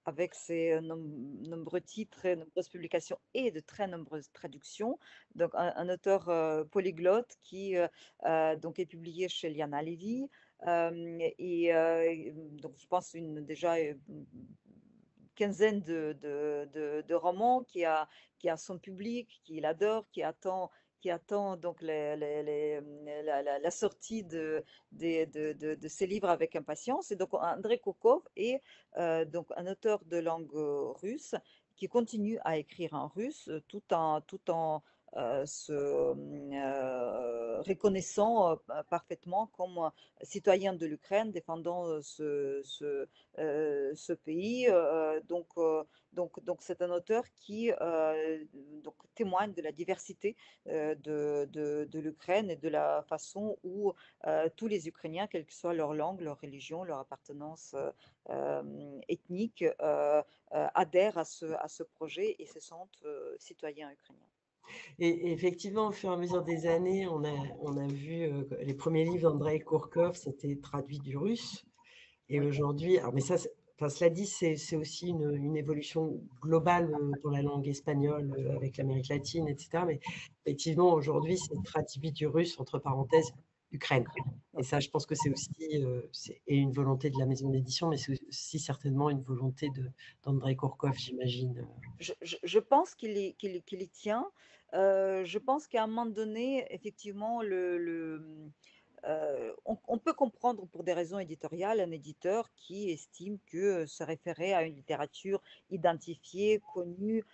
avec ses nombreux titres, et nombreuses publications et de très nombreuses traductions. Donc, un auteur polyglotte qui donc est publié chez Liana Levy. Donc, je pense déjà une quinzaine de romans, qui a son public, qu'il adore, qui attend donc la sortie de ses livres avec impatience. Et donc Andrei Kourkov est donc un auteur de langue russe qui continue à écrire en russe tout en se reconnaissant parfaitement comme citoyen de l'Ukraine, défendant ce pays. Donc c'est un auteur qui donc témoigne de la diversité de l'Ukraine et de la façon où tous les Ukrainiens, quelle que soit leur langue, leur religion, leur appartenance ethnique, adhèrent à ce projet et se sentent citoyens ukrainiens. Et effectivement, au fur et à mesure des années, on a vu les premiers livres d'Andrei Kourkov, c'était traduit du russe. Et Oui. aujourd'hui, mais ça, enfin, cela dit, c'est aussi une évolution globale pour la langue espagnole avec l'Amérique latine, etc. Mais effectivement, aujourd'hui, c'est traduit du russe, entre parenthèses, Ukraine. Et Ouais. ça, je pense que c'est aussi et une volonté de la maison d'édition, mais c'est aussi certainement une volonté d'Andrei Kourkov, j'imagine. Je pense qu'il y tient. Je pense qu'à un moment donné, effectivement, on peut comprendre pour des raisons éditoriales un éditeur qui estime que se référer à une littérature identifiée, connue,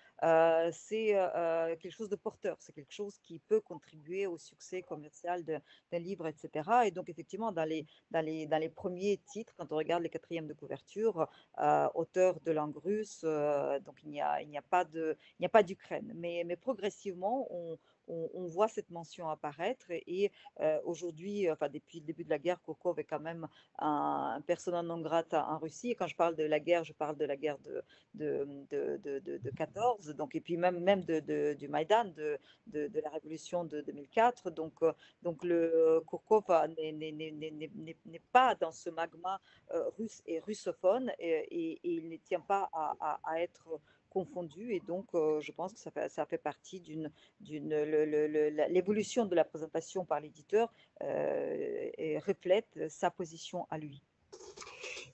c'est quelque chose de porteur, c'est quelque chose qui peut contribuer au succès commercial d'un livre, etc. Et donc, effectivement, dans les premiers titres, quand on regarde les quatrièmes de couverture, auteur de langue russe, donc il n'y a pas d'Ukraine. Mais progressivement, on voit cette mention apparaître et aujourd'hui, enfin depuis le début de la guerre, Kourkov est quand même un persona non grata en Russie. Et quand je parle de la guerre, je parle de la guerre de 14, donc, et puis même du Maïdan, de la révolution de 2004. Donc le Kourkov n'est pas dans ce magma russe et russophone et il ne tient pas à être confondu. Et donc, je pense que ça fait partie l'évolution de la présentation par l'éditeur et reflète sa position à lui.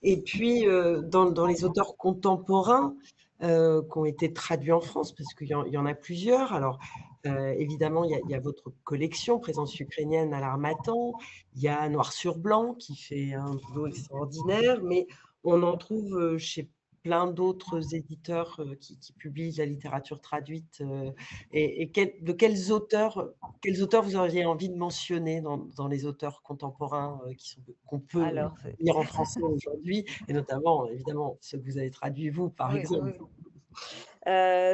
Et puis, dans les auteurs contemporains qui ont été traduits en France, parce qu'il y en a plusieurs. Alors, évidemment, il y a votre collection, Présence ukrainienne à l'Harmattan. Il y a Noir sur blanc, qui fait un boulot extraordinaire, mais on en trouve chez plein d'autres éditeurs qui publient de la littérature traduite. De quels auteurs vous auriez envie de mentionner dans les auteurs contemporains qu'on peut Alors, lire en français aujourd'hui, et notamment, évidemment, ceux que vous avez traduits, vous, par oui, exemple? oui.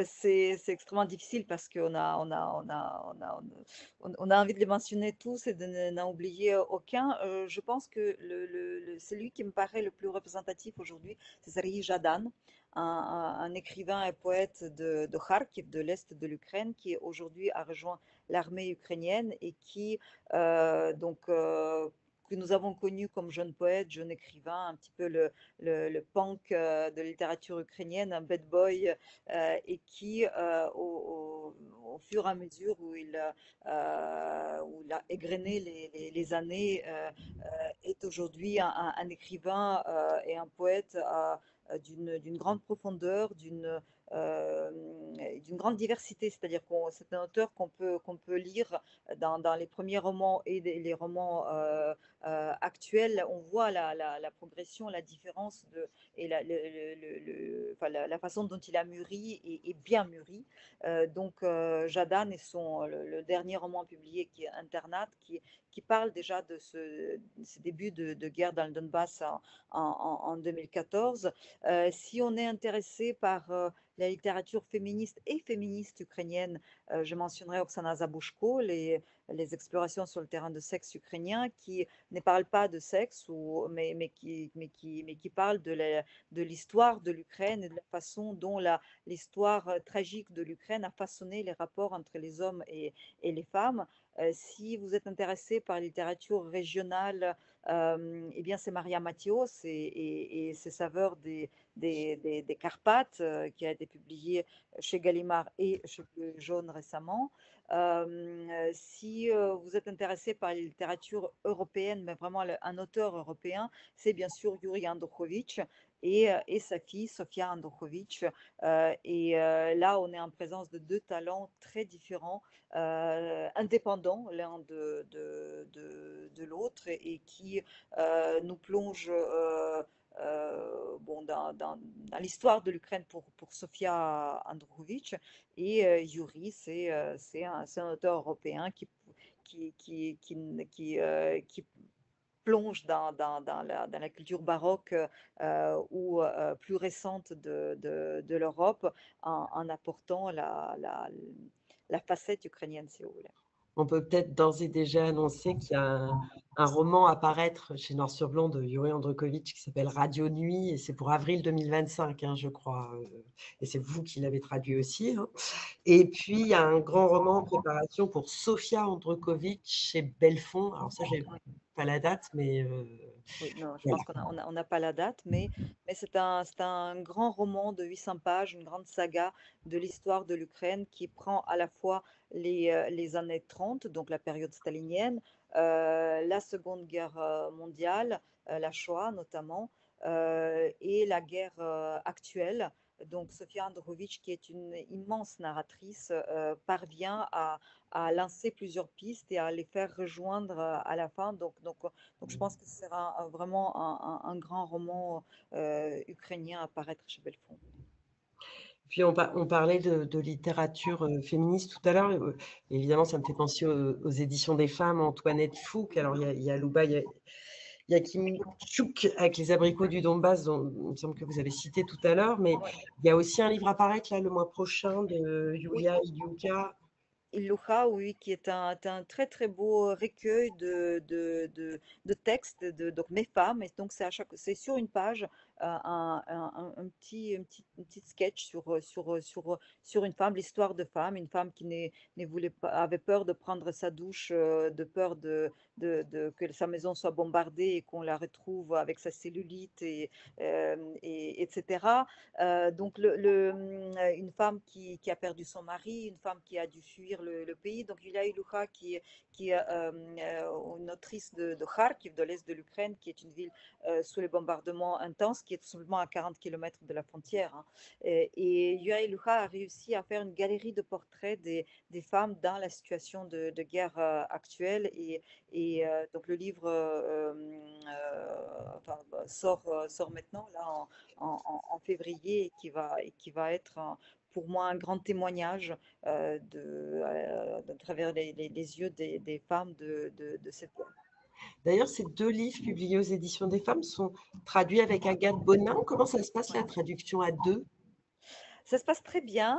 C'est extrêmement difficile parce qu'on a envie de les mentionner tous et de n'en oublier aucun. Je pense que celui qui me paraît le plus représentatif aujourd'hui, c'est Serhiy Jadan, un écrivain et poète de Kharkiv, de l'Est de l'Ukraine, qui aujourd'hui a rejoint l'armée ukrainienne et qui, que nous avons connu comme jeune poète, jeune écrivain, un petit peu le punk de la littérature ukrainienne, un bad boy et qui, au fur et à mesure où il a égrené les années, est aujourd'hui un écrivain et un poète d'une grande profondeur, euh, d'une grande diversité. C'est-à-dire que c'est un auteur qu'on peut lire dans les premiers romans et les romans actuels. On voit la progression, la différence et enfin, la façon dont il a mûri et bien mûri. Jadan et le dernier roman publié qui est Internat, qui parle déjà de ces débuts de guerre dans le Donbass en 2014. Si on est intéressé par la littérature féministe et féministe ukrainienne, je mentionnerai Oksana Zabushko, les explorations sur le terrain de sexe ukrainien, qui ne parlent pas de sexe, mais qui parlent de l'histoire de l'Ukraine et de la façon dont l'histoire tragique de l'Ukraine a façonné les rapports entre les hommes et les femmes. Si vous êtes intéressé par la littérature régionale, eh bien c'est Maria Mathios et ses saveurs des Carpates, qui a été publié chez Gallimard et chez Bleu Jaune récemment. Si vous êtes intéressé par la littérature européenne, mais vraiment un auteur européen, c'est bien sûr Yuri Androchovitch et sa fille Sofia Androchovitch. Là, on est en présence de deux talents très différents, indépendants l'un de l'autre et qui nous plongent dans l'histoire de l'Ukraine pour Sofia Androchovitch. Et Yuri, c'est un auteur européen qui plonge dans la culture baroque ou plus récente de l'Europe en apportant la facette ukrainienne, si vous voulez. On peut peut-être d'ores et déjà annoncer qu'il y a un roman à paraître chez Noir sur Blanc de Yuri Androchovitch qui s'appelle Radio Nuit, et c'est pour avril 2025, hein, je crois. Et c'est vous qui l'avez traduit aussi, hein. Et puis, il y a un grand roman en préparation pour Sofia Androchovitch chez Belfond. Alors ça, j'ai pas la date, mais Oui, non, je voilà. pense qu'on n'a pas la date, mais c'est un grand roman de 800 pages, une grande saga de l'histoire de l'Ukraine qui prend à la fois les années 30, donc la période stalinienne, la Seconde Guerre mondiale, la Shoah notamment, et la guerre actuelle. Donc Sofia Androvitch, qui est une immense narratrice, parvient à lancer plusieurs pistes et à les faire rejoindre à la fin. Donc je pense que ce sera vraiment un grand roman ukrainien à paraître chez Belfond. Puis on parlait de littérature féministe tout à l'heure. Évidemment, ça me fait penser aux éditions des femmes, Antoinette Fouque. Alors, il y a Louba, il y a Kim Chouk avec Les abricots du Donbass, dont il me semble que vous avez cité tout à l'heure. Mais Ouais. il y a aussi un livre à paraître là, le mois prochain de Oui, Yulia Iliuka. Ilucha, oui, qui est un très très beau recueil de textes, donc mes femmes, et donc c'est sur une page un petit sketch sur une femme, l'histoire de femme, une femme qui ne voulait pas, avait peur de prendre sa douche, de peur que sa maison soit bombardée et qu'on la retrouve avec sa cellulite etc. Donc, une femme qui a perdu son mari, une femme qui a dû fuir le pays. Donc, Yulia Ilucha, qui est une autrice de Kharkiv, de l'est de l'Ukraine, qui est une ville sous les bombardements intenses, qui est tout simplement à 40 kilomètres de la frontière. Hein. Et Yulia Ilucha a réussi à faire une galerie de portraits des femmes dans la situation de guerre actuelle. Donc, le livre enfin, sort maintenant, là, en février et qui va être pour moi un grand témoignage de travers les yeux des femmes de cette guerre. D'ailleurs, ces deux livres publiés aux éditions des femmes sont traduits avec Agathe Bonin. Comment ça se passe Ouais. la traduction à deux? Ça se passe très bien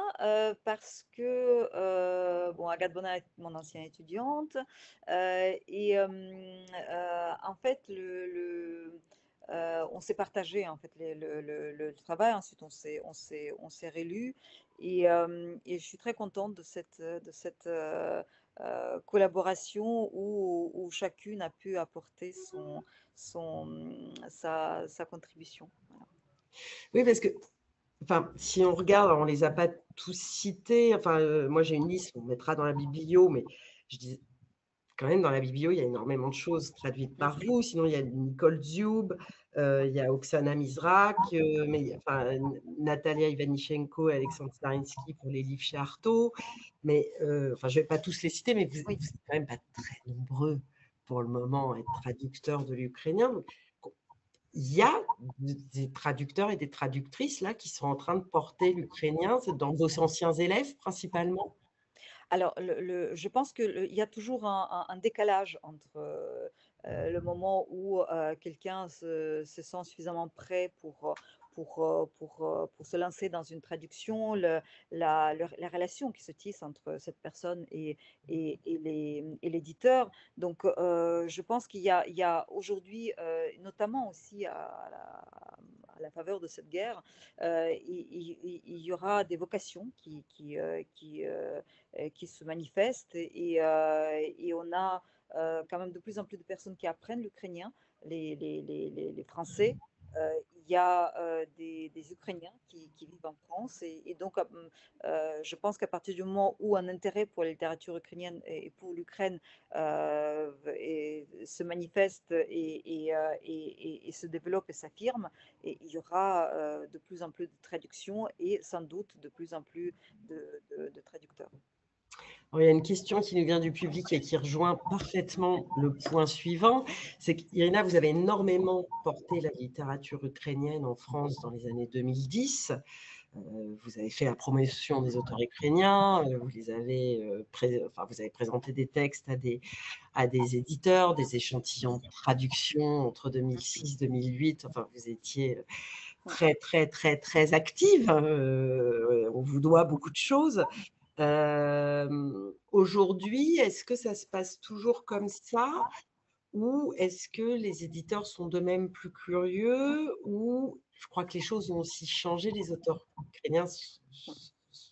parce que bon, Agathe Bonin est mon ancienne étudiante en fait on s'est partagé en fait le travail. Ensuite, on s'est rélu et je suis très contente de cette collaboration où chacune a pu apporter sa contribution. Voilà. Oui, parce que enfin, si on regarde, on ne les a pas tous cités. Enfin, moi, j'ai une liste, on mettra dans la biblio, mais je dis quand même, dans la biblio, il y a énormément de choses traduites par Mhm. vous. Sinon, il y a Nicole Zioub, il y a Oksana Mizrak, mais enfin, Natalia Ivanichenko et Alexandre Starinsky pour les livres chez Artaud. Mais enfin, je ne vais pas tous les citer, mais vous Oui. n'êtes quand même pas très nombreux pour le moment à être traducteurs de l'ukrainien. Donc, il y a des traducteurs et des traductrices là qui sont en train de porter l'ukrainien. C'est dans vos anciens élèves principalement. Alors, je pense qu'il y a toujours un décalage entre le moment où quelqu'un se sent suffisamment prêt pour se lancer dans une traduction, la relation qui se tisse entre cette personne et l'éditeur. Donc, je pense il y a aujourd'hui, notamment aussi à la faveur de cette guerre, il y aura des vocations qui se manifestent et on a quand même de plus en plus de personnes qui apprennent l'ukrainien, les Français. Il y a des Ukrainiens qui vivent en France et donc je pense qu'à partir du moment où un intérêt pour la littérature ukrainienne et pour l'Ukraine se manifeste et se développe et s'affirme, et il y aura de plus en plus de traductions et sans doute de plus en plus de traducteurs. Alors, il y a une question qui nous vient du public et qui rejoint parfaitement le point suivant. C'est qu'Irina, vous avez énormément porté la littérature ukrainienne en France dans les années 2010. Vous avez fait la promotion des auteurs ukrainiens, vous avez présenté des textes à des éditeurs, des échantillons de traduction entre 2006 et 2008. Enfin, vous étiez très, très, très, très active. On vous doit beaucoup de choses. Aujourd'hui, est-ce que ça se passe toujours comme ça ou est-ce que les éditeurs sont d'eux-mêmes plus curieux ou je crois que les choses ont aussi changé, les auteurs ukrainiens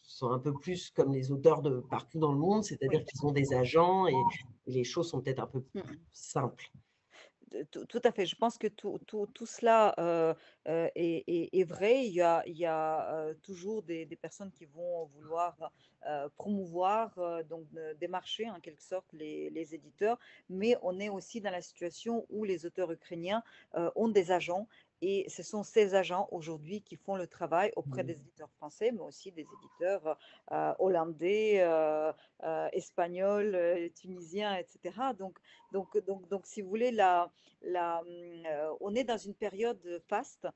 sont un peu plus comme les auteurs de partout dans le monde, c'est-à-dire Oui. qu'ils ont des agents et les choses sont peut-être un peu plus simples. Tout à fait. Je pense que tout cela, est vrai. Il y a toujours des personnes qui vont vouloir, promouvoir, donc démarcher en quelque sorte les éditeurs, mais on est aussi dans la situation où les auteurs ukrainiens, ont des agents et ce sont ces agents aujourd'hui qui font le travail auprès des éditeurs français, mais aussi des éditeurs, hollandais, espagnols, tunisiens et cetera. Donc, si vous voulez, on est dans une période faste,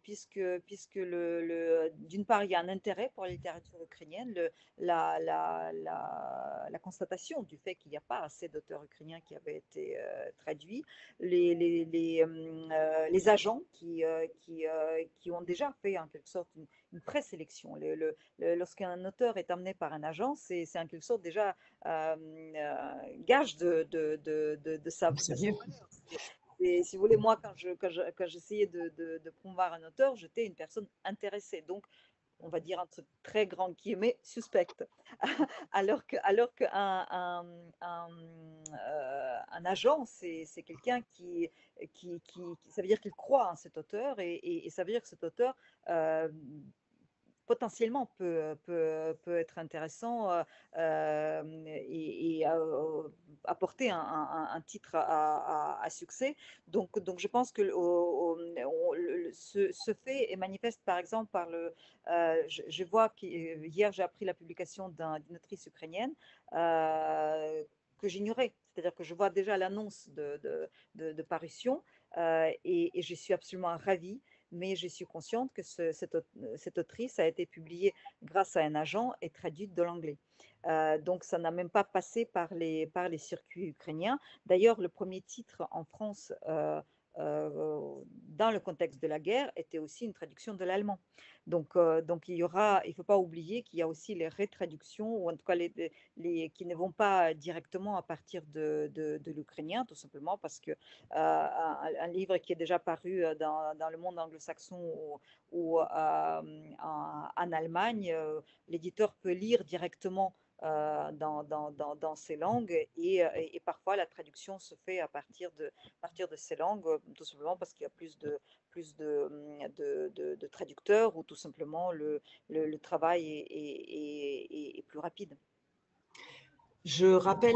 puisque d'une part, il y a un intérêt pour la littérature ukrainienne, la constatation du fait qu'il n'y a pas assez d'auteurs ukrainiens qui avaient été traduits, les agents qui ont déjà fait en quelque sorte une présélection. Lorsqu'un auteur est amené par un agent, c'est en quelque sorte déjà gage de sa Sérieux? valeur. Si vous voulez, moi, quand j'essayais de promouvoir un auteur, j'étais une personne intéressée. Donc, on va dire entre très grands guillemets, suspecte. Alors qu'un un agent, c'est quelqu'un ça veut dire qu'il croit en cet auteur et ça veut dire que cet auteur euh, potentiellement peut être intéressant et apporter un titre à succès. Donc, je pense que ce fait est manifeste par exemple par je vois qu'hier j'ai appris la publication d'une autrice ukrainienne que j'ignorais. C'est-à-dire que je vois déjà l'annonce de parution et je suis absolument ravie, mais je suis consciente que cette autrice a été publiée grâce à un agent et traduite de l'anglais. Donc, ça n'a même pas passé par les circuits ukrainiens. D'ailleurs, le premier titre en France, dans le contexte de la guerre, était aussi une traduction de l'allemand. Donc il ne faut pas oublier qu'il y a aussi les rétraductions, ou en tout cas qui ne vont pas directement à partir de l'ukrainien, tout simplement parce que un livre qui est déjà paru dans le monde anglo-saxon ou en Allemagne, l'éditeur peut lire directement dans ces langues et parfois la traduction se fait à partir de ces langues, tout simplement parce qu'il y a plus de traducteurs ou tout simplement le travail est plus rapide. Je rappelle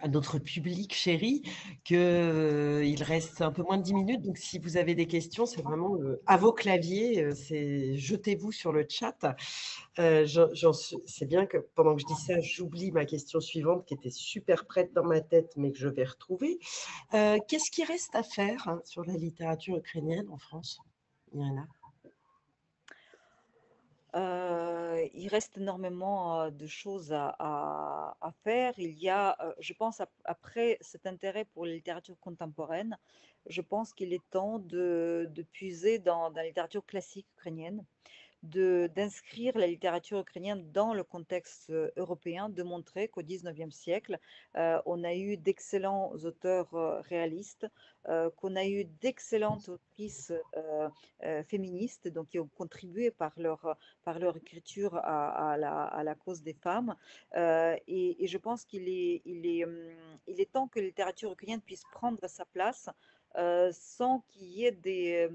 à notre public chéri qu'il reste un peu moins de 10 minutes. Donc, si vous avez des questions, c'est vraiment à vos claviers. Jetez-vous sur le chat. C'est bien que pendant que je dis ça, j'oublie ma question suivante qui était super prête dans ma tête, mais que je vais retrouver. Qu'est-ce qui reste à faire sur la littérature ukrainienne en France, Irina? Il reste énormément de choses à faire. Il y a, je pense, après cet intérêt pour la littérature contemporaine, je pense qu'il est temps de puiser dans la littérature classique ukrainienne, d'inscrire la littérature ukrainienne dans le contexte européen, de montrer qu'au XIXe siècle, on a eu d'excellents auteurs réalistes, qu'on a eu d'excellentes autrices féministes, donc qui ont contribué par leur écriture à la cause des femmes. Et je pense il est temps que la littérature ukrainienne puisse prendre sa place sans qu'il y ait des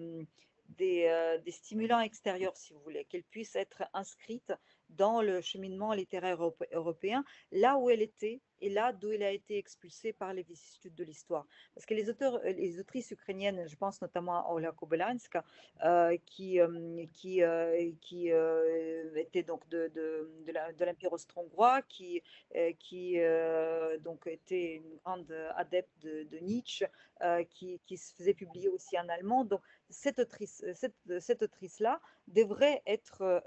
stimulants extérieurs, si vous voulez, qu'elle puisse être inscrite dans le cheminement littéraire européen, là où elle était et là d'où elle a été expulsée par les vicissitudes de l'histoire. Parce que les autrices ukrainiennes, je pense notamment à Ola Kobylanska, qui était donc de l'Empire austro-hongrois, qui donc était une grande adepte de Nietzsche, qui se faisait publier aussi en allemand. Donc, cette autrice-là devrait être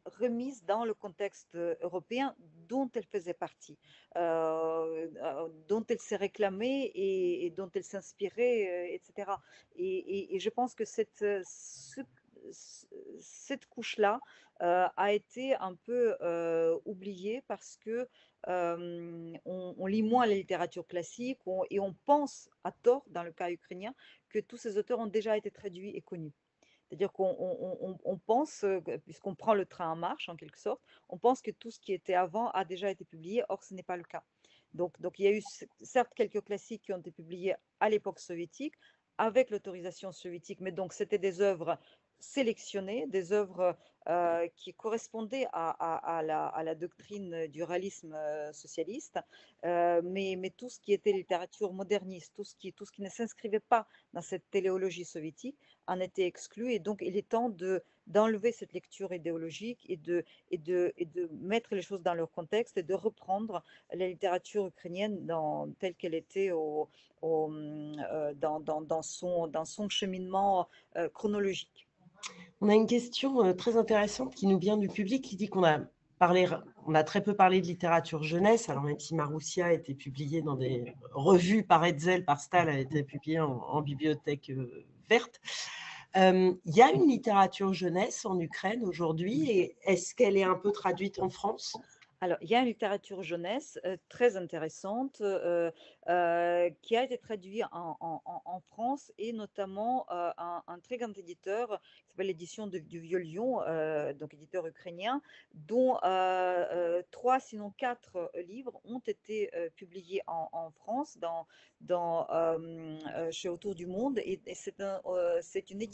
remise dans le contexte européen dont elle faisait partie, dont elle s'est réclamée et dont elle s'inspirait, etc. Et je pense que cette couche-là a été un peu oubliée parce que on lit moins la littérature classique et on pense à tort, dans le cas ukrainien, que tous ces auteurs ont déjà été traduits et connus. C'est-à-dire qu'on pense, puisqu'on prend le train en marche en quelque sorte, on pense que tout ce qui était avant a déjà été publié, or ce n'est pas le cas. Donc il y a eu certes quelques classiques qui ont été publiés à l'époque soviétique, avec l'autorisation soviétique, mais donc c'était des œuvres sélectionnées, des œuvres qui correspondaient à la doctrine du réalisme socialiste, mais tout ce qui était littérature moderniste, tout ce qui ne s'inscrivait pas dans cette téléologie soviétique en était exclu. Et donc, il est temps d'enlever cette lecture idéologique et de mettre les choses dans leur contexte et de reprendre la littérature ukrainienne telle qu'elle était dans son cheminement chronologique. On a une question très intéressante qui nous vient du public qui dit on a très peu parlé de littérature jeunesse, alors même si Maroussia a été publiée dans des revues par Hetzel, par Stahl, elle a été publiée en bibliothèque verte. Il y a une littérature jeunesse en Ukraine aujourd'hui, et est-ce qu'elle est un peu traduite en France? Alors, il y a une littérature jeunesse très intéressante qui a été traduite en France et notamment un très grand éditeur qui s'appelle l'édition du Vieux-Lion, donc éditeur ukrainien, dont 3, sinon 4 livres ont été publiés en France chez Autour du Monde. Et c'est une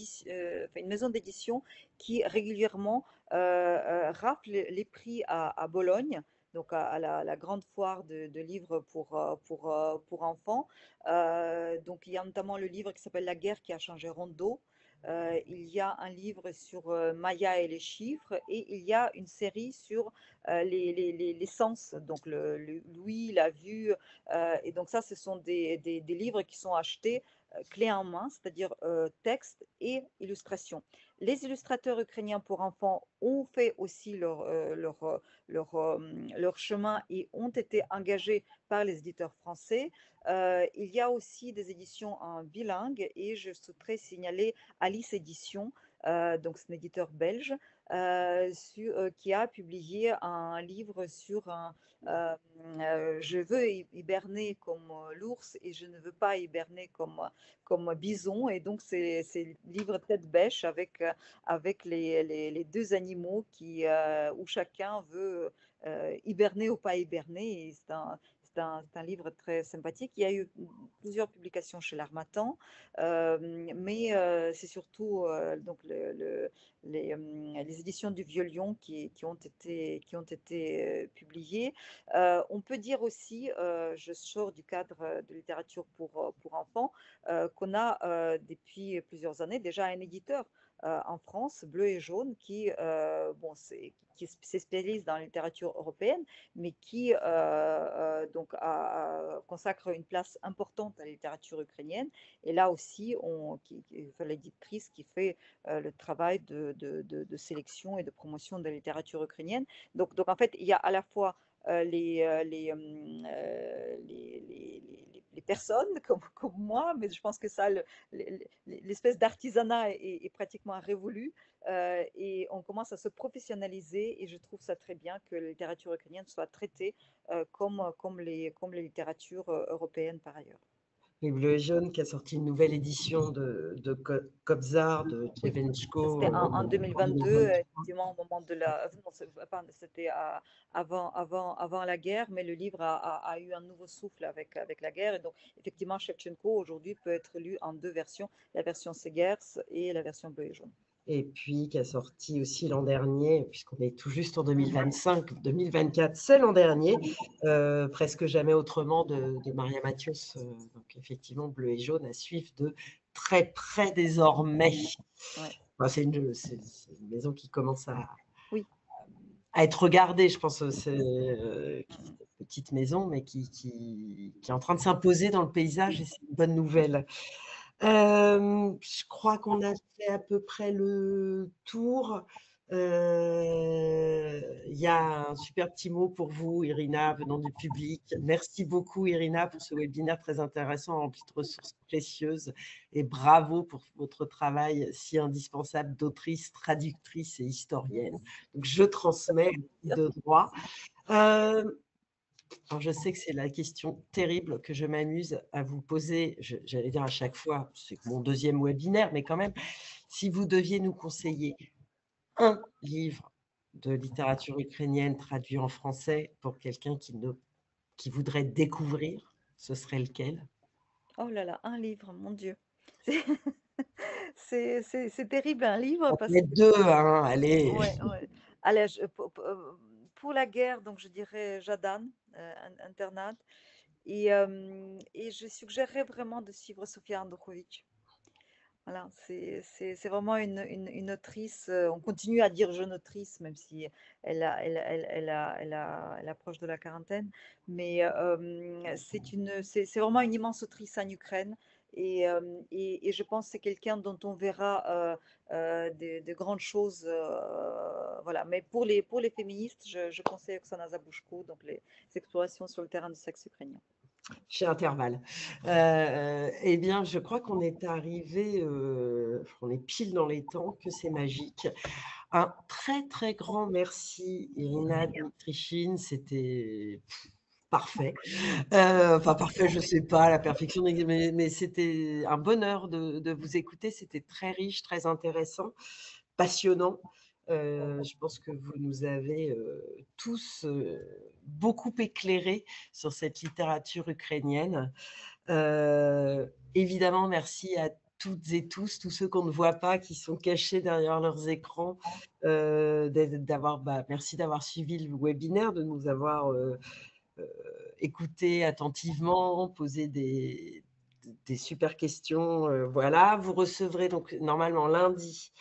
maison d'édition qui régulièrement rafle les prix à Bologne, donc à la grande foire de livres pour enfants. Donc il y a notamment le livre qui s'appelle La guerre qui a changé Rondeau. Il y a un livre sur Maya et les chiffres, et il y a une série sur les sens, donc l'ouïe, la vue. Et donc ça, ce sont des livres qui sont achetés clé en main, c'est-à-dire texte et illustration. Les illustrateurs ukrainiens pour enfants ont fait aussi leur chemin et ont été engagés par les éditeurs français. Il y a aussi des éditions en bilingue, et je souhaiterais signaler Alice Édition, donc c'est un éditeur belge, qui a publié un livre sur je veux hiberner comme l'ours et je ne veux pas hiberner comme bison. Et donc c'est le livre tête bêche avec les deux animaux où chacun veut hiberner ou pas hiberner. Et c'est un livre très sympathique. Il y a eu plusieurs publications chez l'Harmattan, mais c'est surtout donc les éditions du Vieux-Lion qui ont été publiées. On peut dire aussi, je sors du cadre de littérature pour enfants, qu'on a depuis plusieurs années déjà un éditeur en France, Bleu et Jaune, qui se spécialise dans la littérature européenne, mais qui consacre une place importante à la littérature ukrainienne. Et là aussi, l'éditrice qui fait le travail de sélection et de promotion de la littérature ukrainienne. Donc en fait, il y a à la fois les personnes comme moi, mais je pense que ça, l'espèce d'artisanat est pratiquement révolu, et on commence à se professionnaliser, et je trouve ça très bien que la littérature ukrainienne soit traitée comme les littératures européennes par ailleurs. Et Bleu et Jaune qui a sorti une nouvelle édition de Kobzar, de Oui, Tchevenchko c'était en en 2022, 2023. effectivement, au moment de la. Non, c'était avant la guerre, mais le livre a eu un nouveau souffle avec la guerre. Et donc, effectivement, Shevchenko aujourd'hui peut être lu en 2 versions, la version Segers et la version bleu et jaune. Et puis qui a sorti aussi l'an dernier, puisqu'on est tout juste en 2025, 2024, c'est l'an dernier, Presque jamais autrement de Maria Mathios. Donc effectivement, Bleu et Jaune à suivre de très près désormais. Ouais. Enfin, c'est une maison qui commence Oui. à être regardée, je pense. C'est une petite maison, mais qui est en train de s'imposer dans le paysage, et c'est une bonne nouvelle. Je crois qu'on a fait à peu près le tour. Il y a un super petit mot pour vous, Irina, venant du public. Merci beaucoup, Irina, pour ce webinaire très intéressant, rempli de ressources précieuses. Et bravo pour votre travail si indispensable d'autrice, traductrice et historienne. Donc, je transmets de droit. Alors, je sais que c'est la question terrible que je m'amuse à vous poser, j'allais dire à chaque fois, c'est mon deuxième webinaire, mais quand même, si vous deviez nous conseiller un livre de littérature ukrainienne traduit en français pour quelqu'un qui ne qui voudraient découvrir, ce serait lequel? Oh là là, un livre, mon Dieu. C'est c'est terrible un livre Ça peut parce être que 2, hein, allez. ouais, ouais. Allez, pour la guerre, donc je dirais Jadane, Internat et je suggérerais vraiment de suivre Sofia Andokovic. Voilà, c'est vraiment une autrice, on continue à dire jeune autrice, même si elle approche de la quarantaine, mais c'est vraiment une immense autrice en Ukraine et je pense que c'est quelqu'un dont on verra de grandes choses, voilà. Mais pour les féministes, je conseille Oksana Zabouchko, donc les explorations sur le terrain du sexe ukrainien. Chez Intervalle. Eh bien, je crois qu'on est arrivé, on est pile dans les temps, que c'est magique. Un très, très grand merci, Irina Dmitrichine, c'était parfait. Enfin parfait, je sais pas, la perfection mais c'était un bonheur de vous écouter, c'était très riche, très intéressant, passionnant. Je pense que vous nous avez, tous, beaucoup éclairés sur cette littérature ukrainienne. Évidemment, merci à toutes et tous ceux qu'on ne voit pas, qui sont cachés derrière leurs écrans, merci d'avoir suivi le webinaire, de nous avoir, écoutés attentivement, posé des super questions, voilà. Vous recevrez donc normalement lundi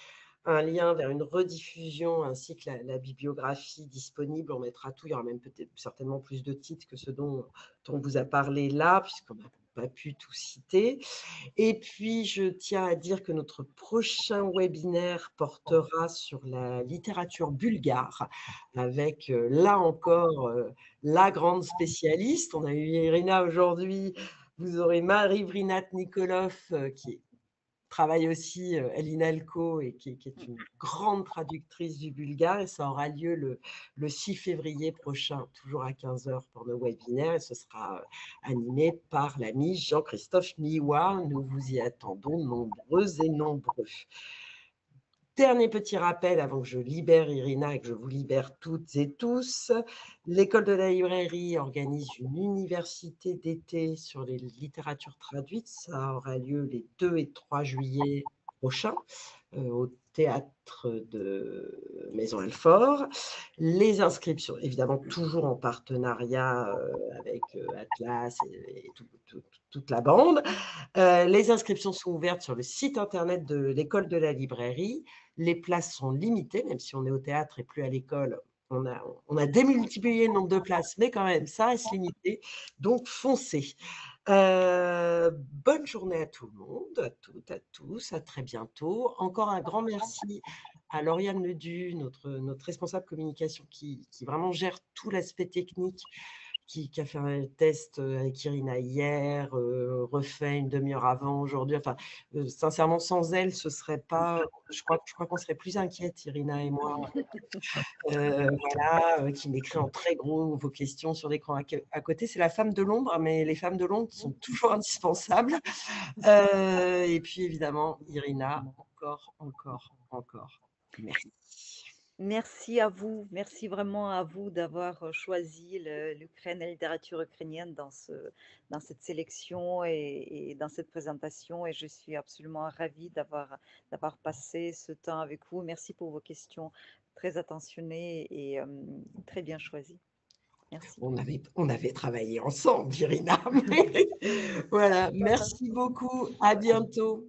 un lien vers une rediffusion ainsi que la bibliographie disponible. On mettra tout. Il y aura même peut-être certainement plus de titres que ceux dont on vous a parlé là, puisqu'on n'a pas pu tout citer. Et puis, je tiens à dire que notre prochain webinaire portera sur la littérature bulgare, avec là encore la grande spécialiste. On a eu Irina aujourd'hui. Vous aurez Marie Vrinat-Nikolov, qui travaille aussi Elina Elko et qui est une grande traductrice du bulgare, et ça aura lieu le 6 février prochain, toujours à 15 heures pour nos webinaires, et ce sera animé par l'ami Jean-Christophe Miwa. Nous vous y attendons nombreux et nombreux. Dernier petit rappel avant que je libère Irina et que je vous libère toutes et tous. L'École de la librairie organise une université d'été sur les littératures traduites. Ça aura lieu les 2 et 3 juillet prochains au théâtre de Maison-Alfort. Les inscriptions, évidemment, toujours en partenariat avec Atlas et toute la bande. Les inscriptions sont ouvertes sur le site internet de l'École de la librairie. Les places sont limitées, même si on est au théâtre et plus à l'école. On a démultiplié le nombre de places, mais quand même, ça reste limité. Donc, foncez. Bonne journée à tout le monde, à toutes, à tous. À très bientôt. Encore un grand merci à Lauriane Ledu, notre responsable communication, qui vraiment gère tout l'aspect technique, qui a fait un test avec Irina hier, refait une demi-heure avant aujourd'hui. Enfin, sincèrement, sans elle, ce serait pas. Je crois qu'on serait plus inquiètes, Irina et moi. Voilà, qui m'écrit en très gros vos questions sur l'écran à côté. C'est la femme de l'ombre, mais les femmes de l'ombre sont toujours indispensables. Et puis évidemment, Irina, encore. Merci. Merci vraiment à vous d'avoir choisi l'Ukraine, la littérature ukrainienne dans cette sélection et dans cette présentation. Et je suis absolument ravie d'avoir passé ce temps avec vous. Merci pour vos questions très attentionnées et très bien choisies. Merci. On avait travaillé ensemble, Irina. Voilà, merci beaucoup. À bientôt.